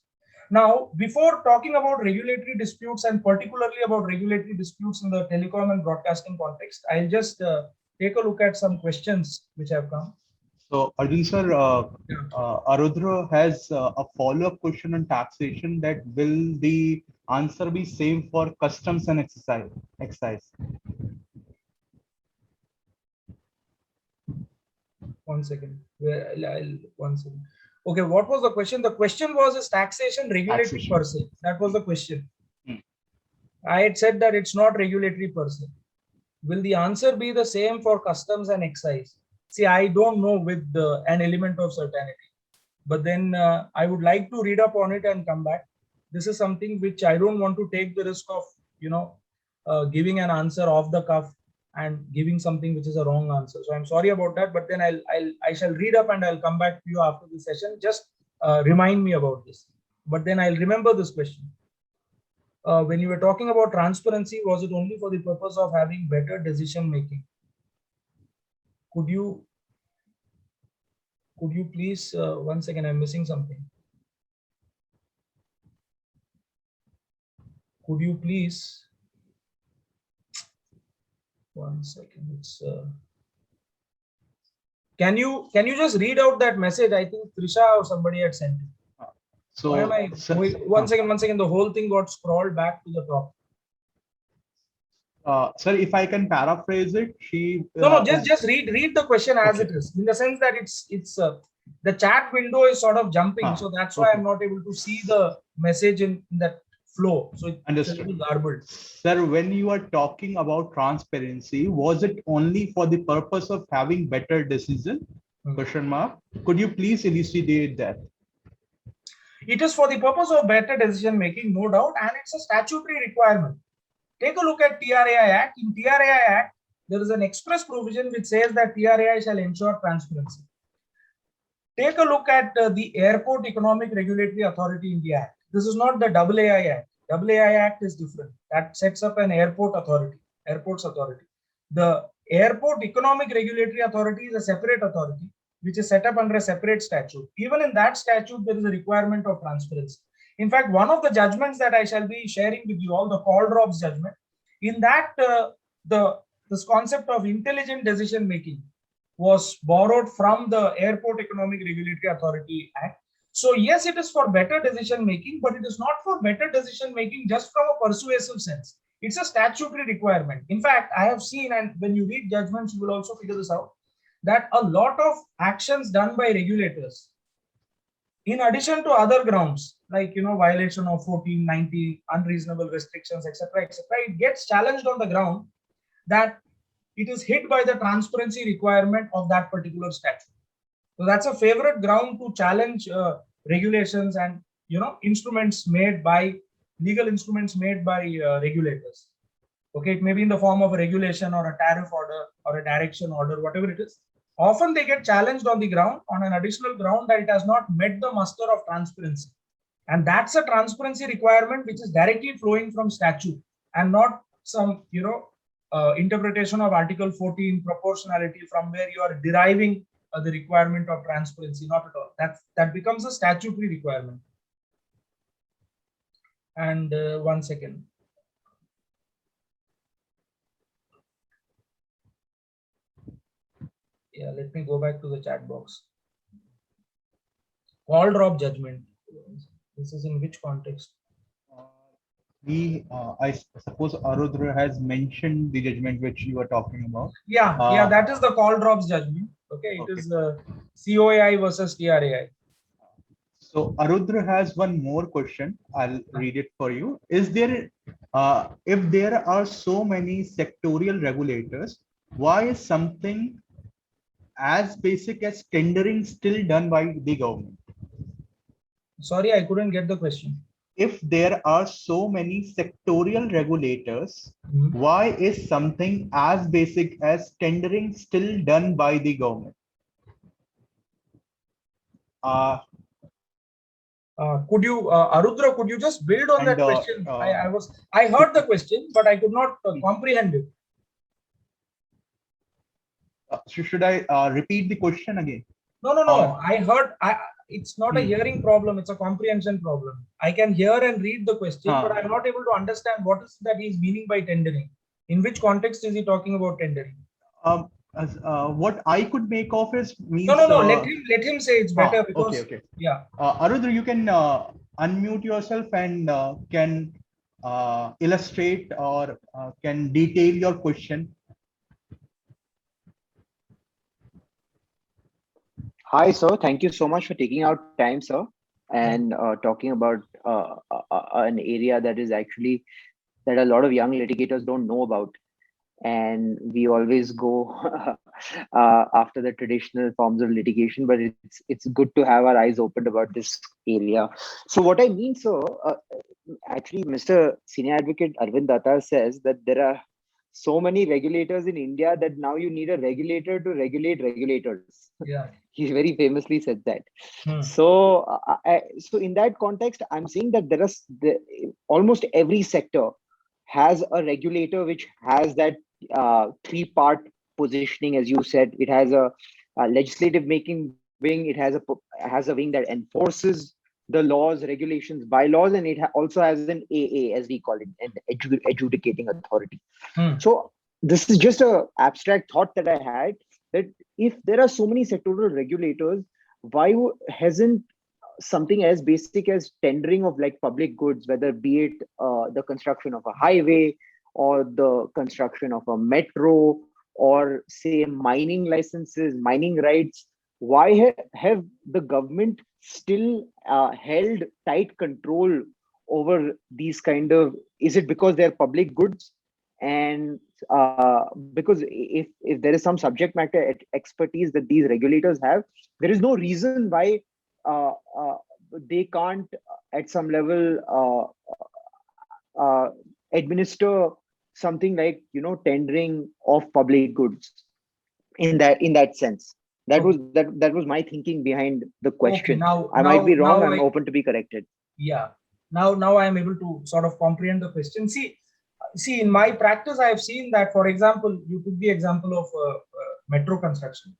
Now, before talking about regulatory disputes, and particularly about regulatory disputes in the telecom and broadcasting context, I'll just take a look at some questions which have come. So, Arjun sir, Arudra has a follow-up question on taxation, that will the answer be same for customs and excise? One second. One second. Okay, what was the question? The question was, is taxation regulatory per se? That was the question. I had said that it's not regulatory per se. Will the answer be the same for customs and excise? See, I don't know with an element of certainty. But then I would like to read up on it and come back. This is something which I don't want to take the risk of, giving an answer off the cuff and giving something which is a wrong answer. So I'm sorry about that, but then I shall read up and I'll come back to you after the session. Just remind me about this. But then I'll remember this question. When you were talking about transparency, was it only for the purpose of having better decision making? Could you please, one second, I'm missing something. Could you please, one second, it's, can you just read out that message? I think Trisha or somebody had sent it. So why am I, wait, one second, the whole thing got scrolled back to the top. Sir, if I can paraphrase it, just read the question as it is, in the sense that it's the chat window is sort of jumping, so that's why I'm not able to see the message in that flow. So it's a little garbled. Sir, when you are talking about transparency, was it only for the purpose of having better decision? Question mark. Could you please elucidate that? It is for the purpose of better decision making, no doubt, and it's a statutory requirement. Take a look at TRAI Act. In TRAI Act, there is an express provision which says that TRAI shall ensure transparency. Take a look at the Airport Economic Regulatory Authority India Act. This is not the AAI Act. AAI Act is different. That sets up an airport authority, airports authority. The Airport Economic Regulatory Authority is a separate authority which is set up under a separate statute. Even in that statute, there is a requirement of transparency. In fact, one of the judgments that I shall be sharing with you all, the Calderon's judgment, in that this concept of intelligent decision making was borrowed from the Airport Economic Regulatory Authority Act. So yes, it is for better decision making, but it is not for better decision making just from a persuasive sense. It's a statutory requirement. In fact, I have seen, and when you read judgments, you will also figure this out, that a lot of actions done by regulators in addition to other grounds like violation of 1490, unreasonable restrictions, etc., etc., it gets challenged on the ground that it is hit by the transparency requirement of that particular statute. So that's a favorite ground to challenge regulations and instruments made by legal instruments made by regulators. Okay, it may be in the form of a regulation or a tariff order or a direction order, whatever it is. Often they get challenged on the ground on an additional ground that it has not met the muster of transparency. And that's a transparency requirement which is directly flowing from statute and not some, interpretation of Article 14 proportionality from where you are deriving the requirement of transparency. Not at all. That becomes a statutory requirement. And 1 second. Yeah, let me go back to the chat box. Call drop judgment. This is in which context? I suppose Arudra has mentioned the judgment which you are talking about. Yeah, that is the call drops judgment. Okay, it is COAI versus TRAI. So Arudra has one more question. I'll read it for you. Is there, if there are so many sectorial regulators, why is something as basic as tendering still done by the government? Sorry, I couldn't get the question. If there are so many sectorial regulators, why is something as basic as tendering still done by the government? Could you, Arudra, could you just build on that question? I heard the question, but I could not comprehend it. Should I repeat the question again? No. I heard. It's not a hearing problem. It's a comprehension problem. I can hear and read the question, but I'm not able to understand what is that he's meaning by tendering. In which context is he talking about tendering? What I could make of is means. No. Let him say it's better because. Okay. Yeah. Arudra, you can unmute yourself and can illustrate or can detail your question. Hi, sir. Thank you so much for taking out time, sir, and talking about an area that is actually that a lot of young litigators don't know about. And we always go after the traditional forms of litigation, but it's good to have our eyes opened about this area. So what I mean, sir, actually, Mr. Senior Advocate Arvind Datta says that there are so many regulators in India that now you need a regulator to regulate regulators. Yeah. He very famously said that. So, so in that context, I'm saying that almost every sector has a regulator which has that three-part positioning, as you said. It has a legislative making wing. It has a wing that enforces the laws, regulations, bylaws, and it also has an AA, as we call it, an adjudicating authority. So this is just a abstract thought that I had, that if there are so many sectoral regulators, why hasn't something as basic as tendering of like public goods, whether be it the construction of a highway or the construction of a metro or say mining licenses, mining rights, why have the government still held tight control over these kind of, is it because they're public goods? And because if there is some subject matter expertise that these regulators have, there is no reason why they can't at some level administer something like tendering of public goods in that sense. That was my thinking behind the question. Okay, I might be wrong. I'm open to be corrected. Yeah. Now I am able to sort of comprehend the question. See, in my practice, I have seen that, for example, you took the example of metro construction.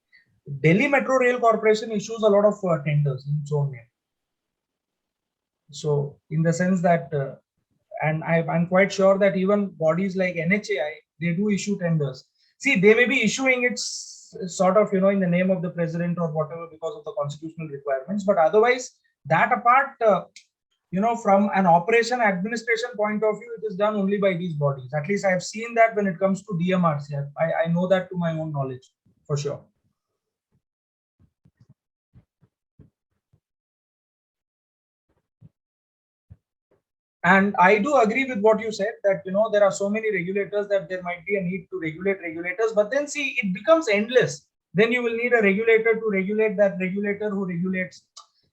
Delhi Metro Rail Corporation issues a lot of tenders in its own name. So, in the sense that, and I'm quite sure that even bodies like NHAI, they do issue tenders. See, they may be issuing it sort of, in the name of the president or whatever because of the constitutional requirements. But otherwise, that apart, from an operation administration point of view, it is done only by these bodies. At least I have seen that when it comes to DMRC. I know that to my own knowledge, for sure. And I do agree with what you said, that there are so many regulators that there might be a need to regulate regulators, but then see, it becomes endless. Then you will need a regulator to regulate that regulator who regulates.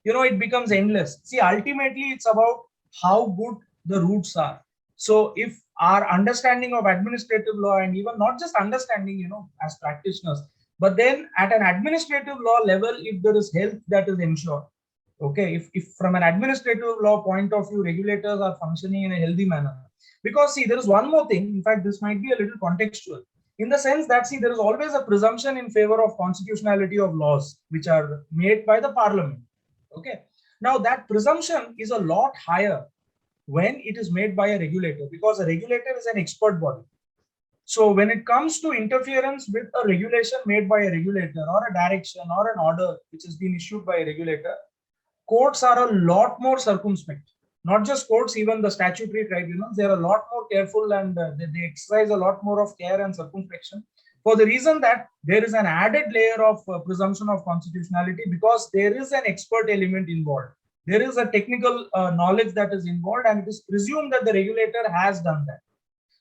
It becomes endless. See, ultimately, it's about how good the roots are. So if our understanding of administrative law, and even not just understanding, as practitioners, but then at an administrative law level, if there is health that is ensured, okay, if from an administrative law point of view, regulators are functioning in a healthy manner. Because see, there is one more thing. In fact, this might be a little contextual, in the sense that, see, there is always a presumption in favor of constitutionality of laws which are made by the parliament. Okay. Now that presumption is a lot higher when it is made by a regulator, because a regulator is an expert body. So when it comes to interference with a regulation made by a regulator, or a direction or an order which has been issued by a regulator, courts are a lot more circumspect. Not just courts, even the statutory tribunals, they are a lot more careful, and they exercise a lot more of care and circumspection, for the reason that there is an added layer of presumption of constitutionality, because there is an expert element involved. There is a technical knowledge that is involved, and it is presumed that the regulator has done that.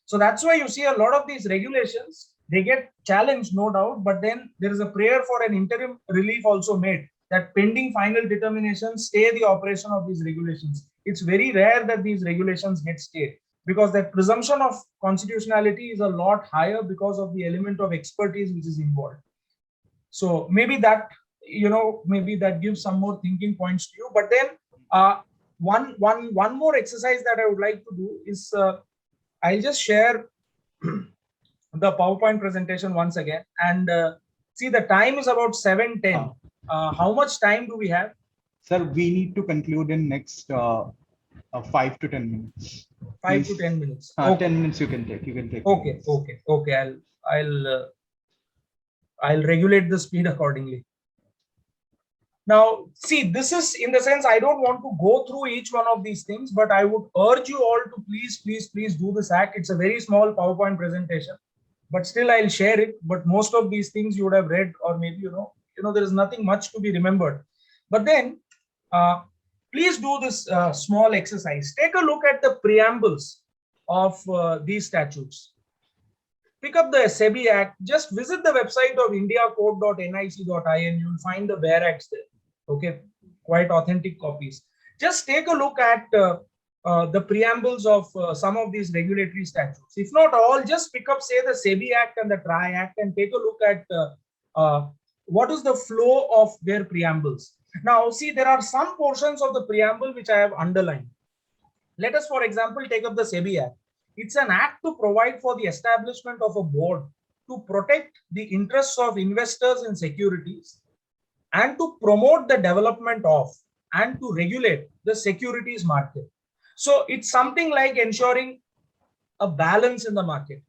So that's why you see a lot of these regulations, they get challenged, no doubt, but then there is a prayer for an interim relief also made, that pending final determination, stay the operation of these regulations. It's very rare that these regulations get stayed, because that presumption of constitutionality is a lot higher because of the element of expertise which is involved. So maybe that, maybe that gives some more thinking points to you. But then one more exercise that I would like to do is, I'll just share the PowerPoint presentation once again. And see, the time is about 7:10. How much time do we have? Sir, we need to conclude in next 5 to 10 minutes. 5 to 10 minutes. Okay. 10 minutes you can take. Okay. I'll regulate the speed accordingly. Now, see, this is, in the sense, I don't want to go through each one of these things, but I would urge you all to please do this act. It's a very small PowerPoint presentation, but still I'll share it. But most of these things you would have read, or maybe, there is nothing much to be remembered. But then, please do this small exercise. Take a look at the preambles of these statutes. Pick up the SEBI Act. Just visit the website of indiacode.nic.in. You'll find the bare acts there. Okay, quite authentic copies. Just take a look at the preambles of some of these regulatory statutes. If not all, just pick up, say, the SEBI Act and the TRAI Act, and take a look at what is the flow of their preambles. Now, see, there are some portions of the preamble which I have underlined. Let us, for example, take up the SEBI Act. It's an act to provide for the establishment of a board to protect the interests of investors in securities, and to promote the development of and to regulate the securities market. So it's something like ensuring a balance in the market.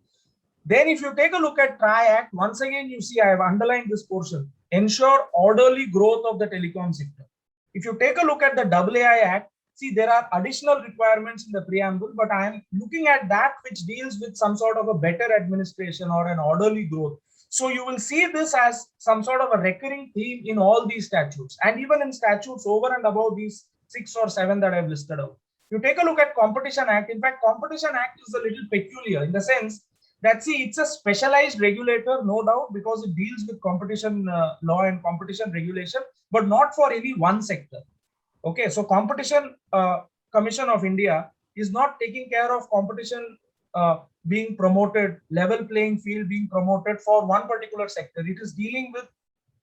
Then if you take a look at TRAI Act, once again, you see I have underlined this portion: ensure orderly growth of the telecom sector. If you take a look at the AAI Act, see, there are additional requirements in the preamble, but I am looking at that which deals with some sort of a better administration or an orderly growth. So you will see this as some sort of a recurring theme in all these statutes, and even in statutes over and above these 6 or 7 that I've listed out. You take a look at Competition Act. In fact, Competition Act is a little peculiar in the sense that, see, it's a specialized regulator, no doubt, because it deals with competition law and competition regulation, but not for any one sector. Okay, so Competition Commission of India is not taking care of competition being promoted, level playing field being promoted for one particular sector. It is dealing with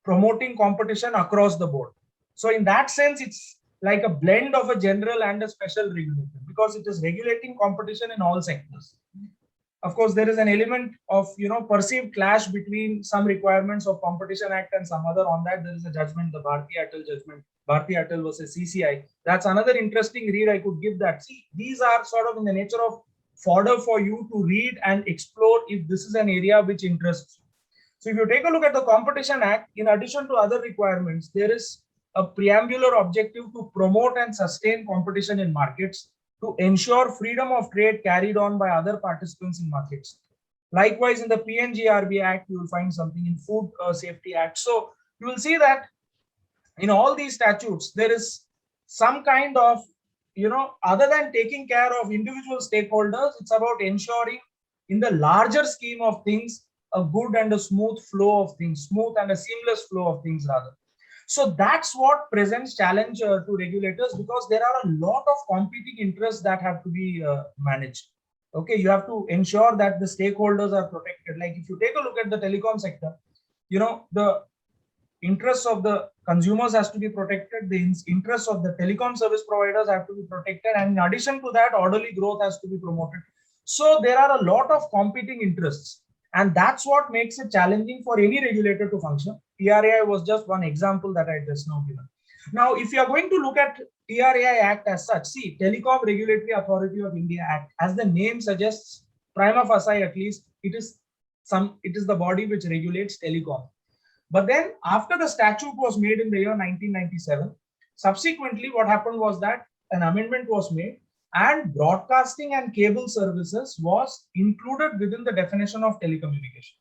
promoting competition across the board. So in that sense, it's like a blend of a general and a special regulator, because it is regulating competition in all sectors. Of course, there is an element of perceived clash between some requirements of Competition Act and some other. On that, there is a judgment, the Bharti Airtel judgment, Bharti Airtel versus CCI. That's another interesting read. I could give that. See, these are sort of in the nature of fodder for you to read and explore if this is an area which interests you. So if you take a look at the Competition Act, in addition to other requirements, there is a preambular objective to promote and sustain competition in markets, to ensure freedom of trade carried on by other participants in markets. Likewise, in the PNGRB Act, you will find something in Food Safety Act. So you will see that in all these statutes, there is some kind of other than taking care of individual stakeholders, it's about ensuring in the larger scheme of things, a good and a smooth flow of things, smooth and a seamless flow of things rather. So that's what presents challenge to regulators, because there are a lot of competing interests that have to be managed. Okay, you have to ensure that the stakeholders are protected. Like if you take a look at the telecom sector, the interests of the consumers has to be protected, the interests of the telecom service providers have to be protected, and in addition to that, orderly growth has to be promoted. So there are a lot of competing interests, and that's what makes it challenging for any regulator to function. TRAI was just one example that I just now given. Now, if you are going to look at TRAI Act as such, see, Telecom Regulatory Authority of India Act, as the name suggests, prima facie at least, it is the body which regulates telecom. But then after the statute was made in the year 1997, subsequently what happened was that an amendment was made and broadcasting and cable services was included within the definition of telecommunication.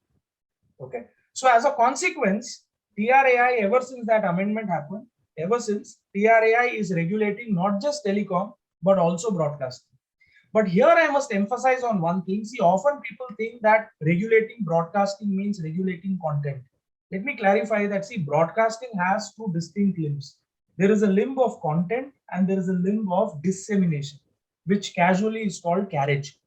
Okay. So as a consequence, TRAI, ever since that amendment happened, ever since, TRAI is regulating not just telecom, but also broadcasting. But here I must emphasize on one thing. See, often people think that regulating broadcasting means regulating content. Let me clarify that, see, broadcasting has two distinct limbs. There is a limb of content and there is a limb of dissemination, which casually is called carriage.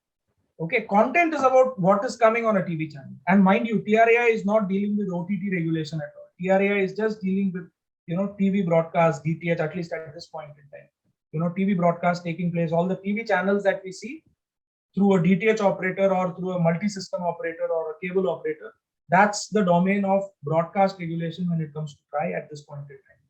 Okay, content is about what is coming on a TV channel. And mind you, TRAI is not dealing with OTT regulation at all. TRAI is just dealing with, TV broadcast, DTH, at least at this point in time. TV broadcast taking place, all the TV channels that we see through a DTH operator or through a multi-system operator or a cable operator. That's the domain of broadcast regulation when it comes to TRAI at this point in time.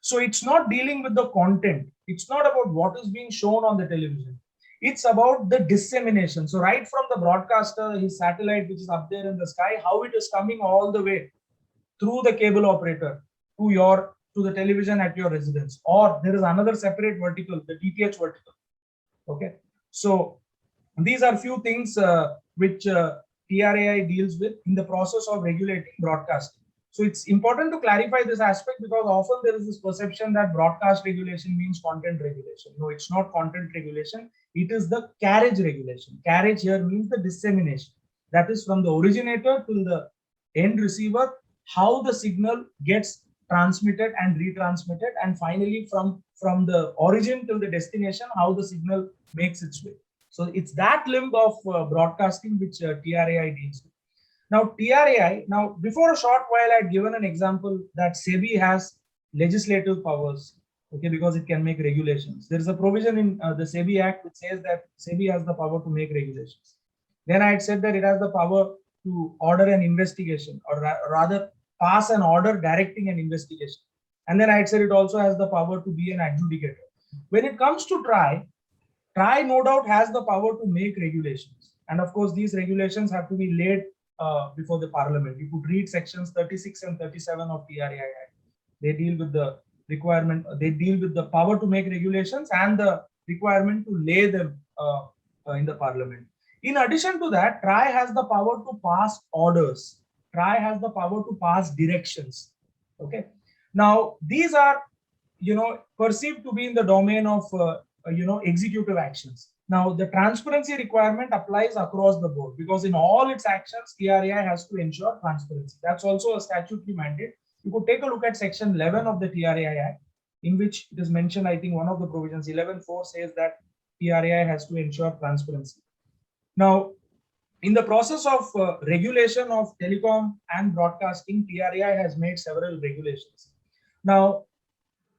So it's not dealing with the content. It's not about what is being shown on the television. It's about the dissemination. So right from the broadcaster, his satellite, which is up there in the sky, how it is coming all the way through the cable operator to the television at your residence. Or there is another separate vertical, the DTH vertical. Okay. So these are few things which TRAI deals with in the process of regulating broadcasting. So it's important to clarify this aspect, because often there is this perception that broadcast regulation means content regulation. No, it's not content regulation. It is the carriage regulation. Carriage here means the dissemination. That is from the originator to the end receiver, how the signal gets transmitted and retransmitted, and finally from the origin till the destination, how the signal makes its way. So it's that limb of broadcasting which TRAI deals with. Now, TRAI, before a short while, I had given an example that SEBI has legislative powers, okay, because it can make regulations. There is a provision in the SEBI Act which says that SEBI has the power to make regulations. Then I had said that it has the power to order an investigation, or rather pass an order directing an investigation. And then I had said it also has the power to be an adjudicator. When it comes to TRAI no doubt has the power to make regulations. And of course, these regulations have to be laid before the parliament. You could read sections 36 and 37 of TRAI Act. They deal with the requirement, they deal with the power to make regulations and the requirement to lay them in the parliament. In addition to that, TRAI has the power to pass orders. TRAI has the power to pass directions. Okay. Now, these are, perceived to be in the domain of, executive actions. Now, the transparency requirement applies across the board, because in all its actions, TRAI has to ensure transparency. That's also a statutory mandate. You could take a look at section 11 of the TRAI Act, in which it is mentioned, I think one of the provisions, 11.4, says that TRAI has to ensure transparency. Now, in the process of regulation of telecom and broadcasting, TRAI has made several regulations. Now,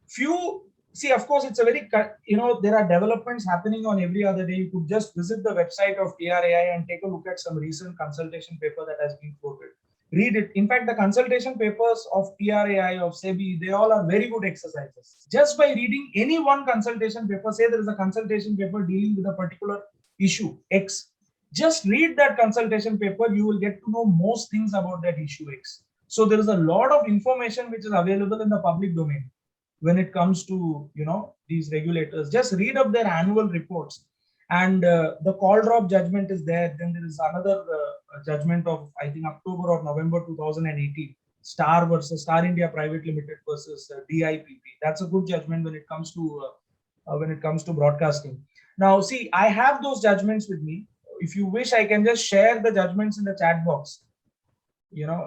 see, of course, it's a very, there are developments happening on every other day. You could just visit the website of TRAI and take a look at some recent consultation paper that has been quoted. Read it. In fact, the consultation papers of TRAI, of SEBI, they all are very good exercises. Just by reading any one consultation paper, say there is a consultation paper dealing with a particular issue X, just read that consultation paper, you will get to know most things about that issue X. So there is a lot of information which is available in the public domain when it comes to, these regulators. Just read up their annual reports, and the call drop judgment is there. Then there is another judgment of, I think, October or November 2018, Star India Private Limited versus DIPP. That's a good judgment when it comes to when it comes to broadcasting. Now, see, I have those judgments with me. If you wish, I can just share the judgments in the chat box.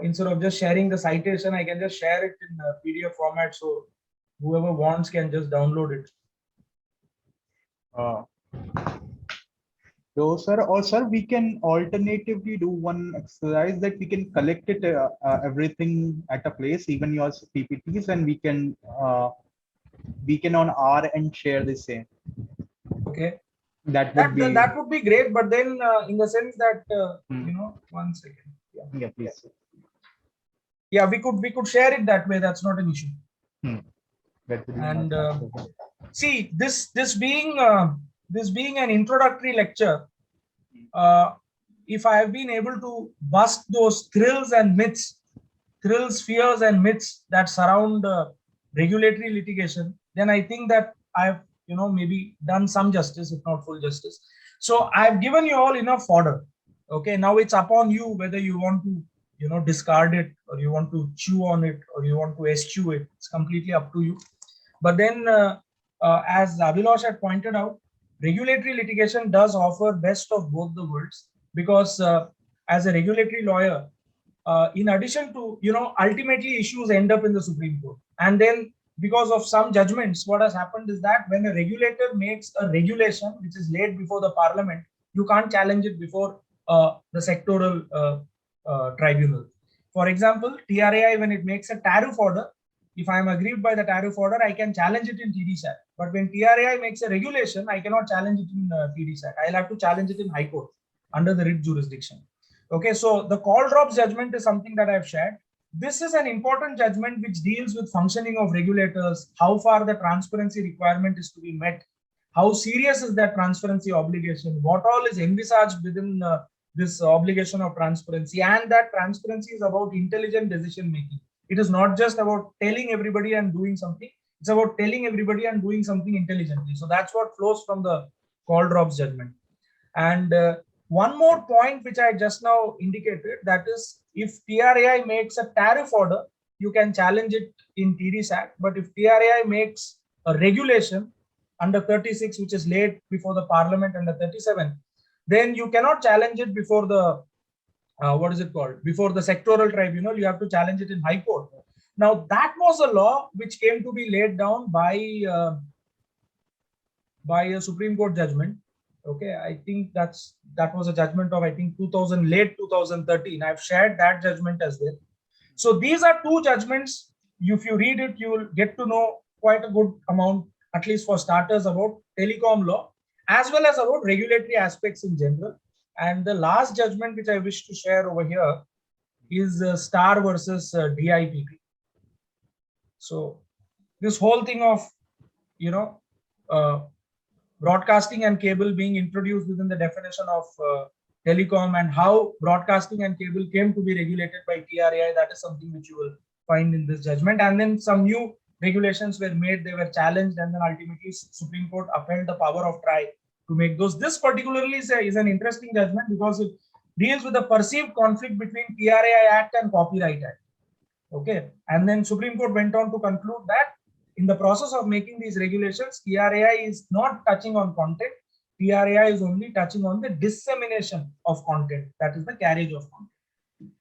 Instead of just sharing the citation, I can just share it in PDF format, so whoever wants can just download it. So, sir, we can alternatively do one exercise that we can collect it everything at a place, even your PPTs, and we can on our end share the same. Okay. That would be great, but then in the sense that 1 second. Yeah, please. Yeah, we could share it that way. That's not an issue. And see, this being an introductory lecture, if I have been able to bust those thrills, fears, and myths that surround regulatory litigation, then I think that I've maybe done some justice, if not full justice. So I've given you all enough fodder. Okay, now it's upon you whether you want to discard it, or you want to chew on it, or you want to eschew it. It's completely up to you. But then as Abhilash had pointed out, regulatory litigation does offer best of both the worlds, because as a regulatory lawyer, in addition to ultimately issues end up in the Supreme Court, and then because of some judgments, what has happened is that when a regulator makes a regulation which is laid before the Parliament, you can't challenge it before the sectoral tribunal. For example, TRAI, when it makes a tariff order, if I am aggrieved by the tariff order, I can challenge it in TDSAT. But when TRAI makes a regulation, I cannot challenge it in TDSAT. I'll have to challenge it in High Court under the writ jurisdiction. Okay, so the call drops judgment is something that I've shared. This is an important judgment which deals with functioning of regulators, how far the transparency requirement is to be met, how serious is that transparency obligation, what all is envisaged within this obligation of transparency, and that transparency is about intelligent decision making. It is not just about telling everybody and doing something. It's about telling everybody and doing something intelligently. So that's what flows from the call drops judgment. And one more point which I just now indicated, that is, if TRAI makes a tariff order, you can challenge it in TDSAT. But if TRAI makes a regulation under 36, which is laid before the Parliament under 37, then you cannot challenge it before the before the sectoral tribunal. You have to challenge it in High Court. Now, that was a law which came to be laid down by a Supreme Court judgment. Okay, I think that was a judgment of, I think, late 2013. I've shared that judgment as well. So these are two judgments. If you read it, you will get to know quite a good amount, at least for starters, about telecom law, as well as about regulatory aspects in general. And the last judgment which I wish to share over here is Star versus DIPP. So this whole thing of, broadcasting and cable being introduced within the definition of telecom, and how broadcasting and cable came to be regulated by TRAI, that is something which you will find in this judgment. And then some new regulations were made, they were challenged, and then ultimately Supreme Court upheld the power of TRAI to make those. This particularly is an interesting judgment because it deals with the perceived conflict between TRAI Act and Copyright Act. Okay, and then Supreme Court went on to conclude that in the process of making these regulations, TRAI is not touching on content. TRAI is only touching on the dissemination of content, that is the carriage of content.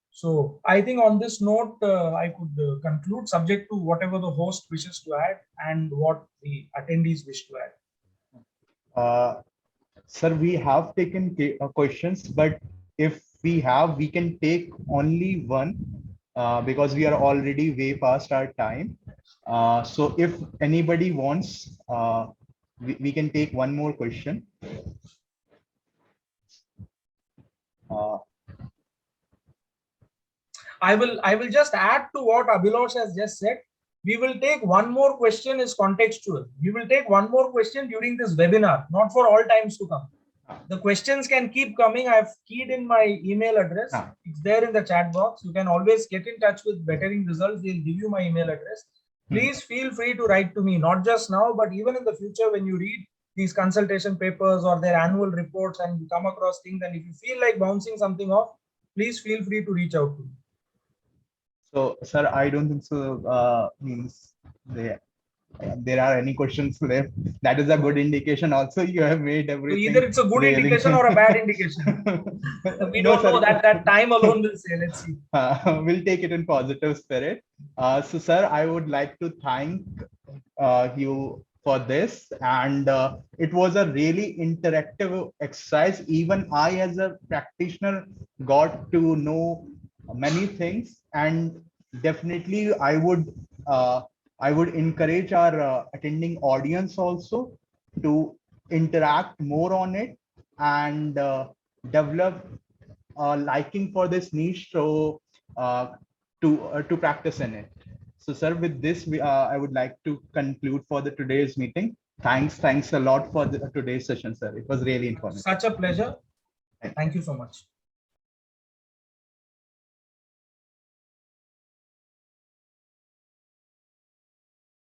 So I think on this note, I could conclude, subject to whatever the host wishes to add and what the attendees wish to add. Sir, we have taken questions, but if we can take only one, because we are already way past our time. So if anybody wants, we can take one more question. I will just add to what Abhilash has just said. We will take one more question is contextual. We will take one more question during this webinar, not for all times to come. The questions can keep coming. I've keyed in my email address. It's there in the chat box. You can always get in touch with Bettering Results. They'll give you my email address. Please feel free to write to me, not just now, but even in the future when you read these consultation papers or their annual reports and you come across things, and if you feel like bouncing something off, please feel free to reach out to me. So, sir, I don't think so. Means there. there are any questions left, that is a good indication. Also, you have made So everything. either it's a good really- indication or a bad indication. We No, don't know sir. that time alone will say. Let's see. We'll take it in positive spirit. So, sir, I would like to thank you for this, and it was a really interactive exercise. Even I, as a practitioner, got to know many things, and definitely I would encourage our attending audience also to interact more on it and develop liking for this niche, so to practice in it. So, sir, with this, I would like to conclude for the today's meeting. Thanks a lot for today's session, sir. It was really informative. Such a pleasure. Thank you so much.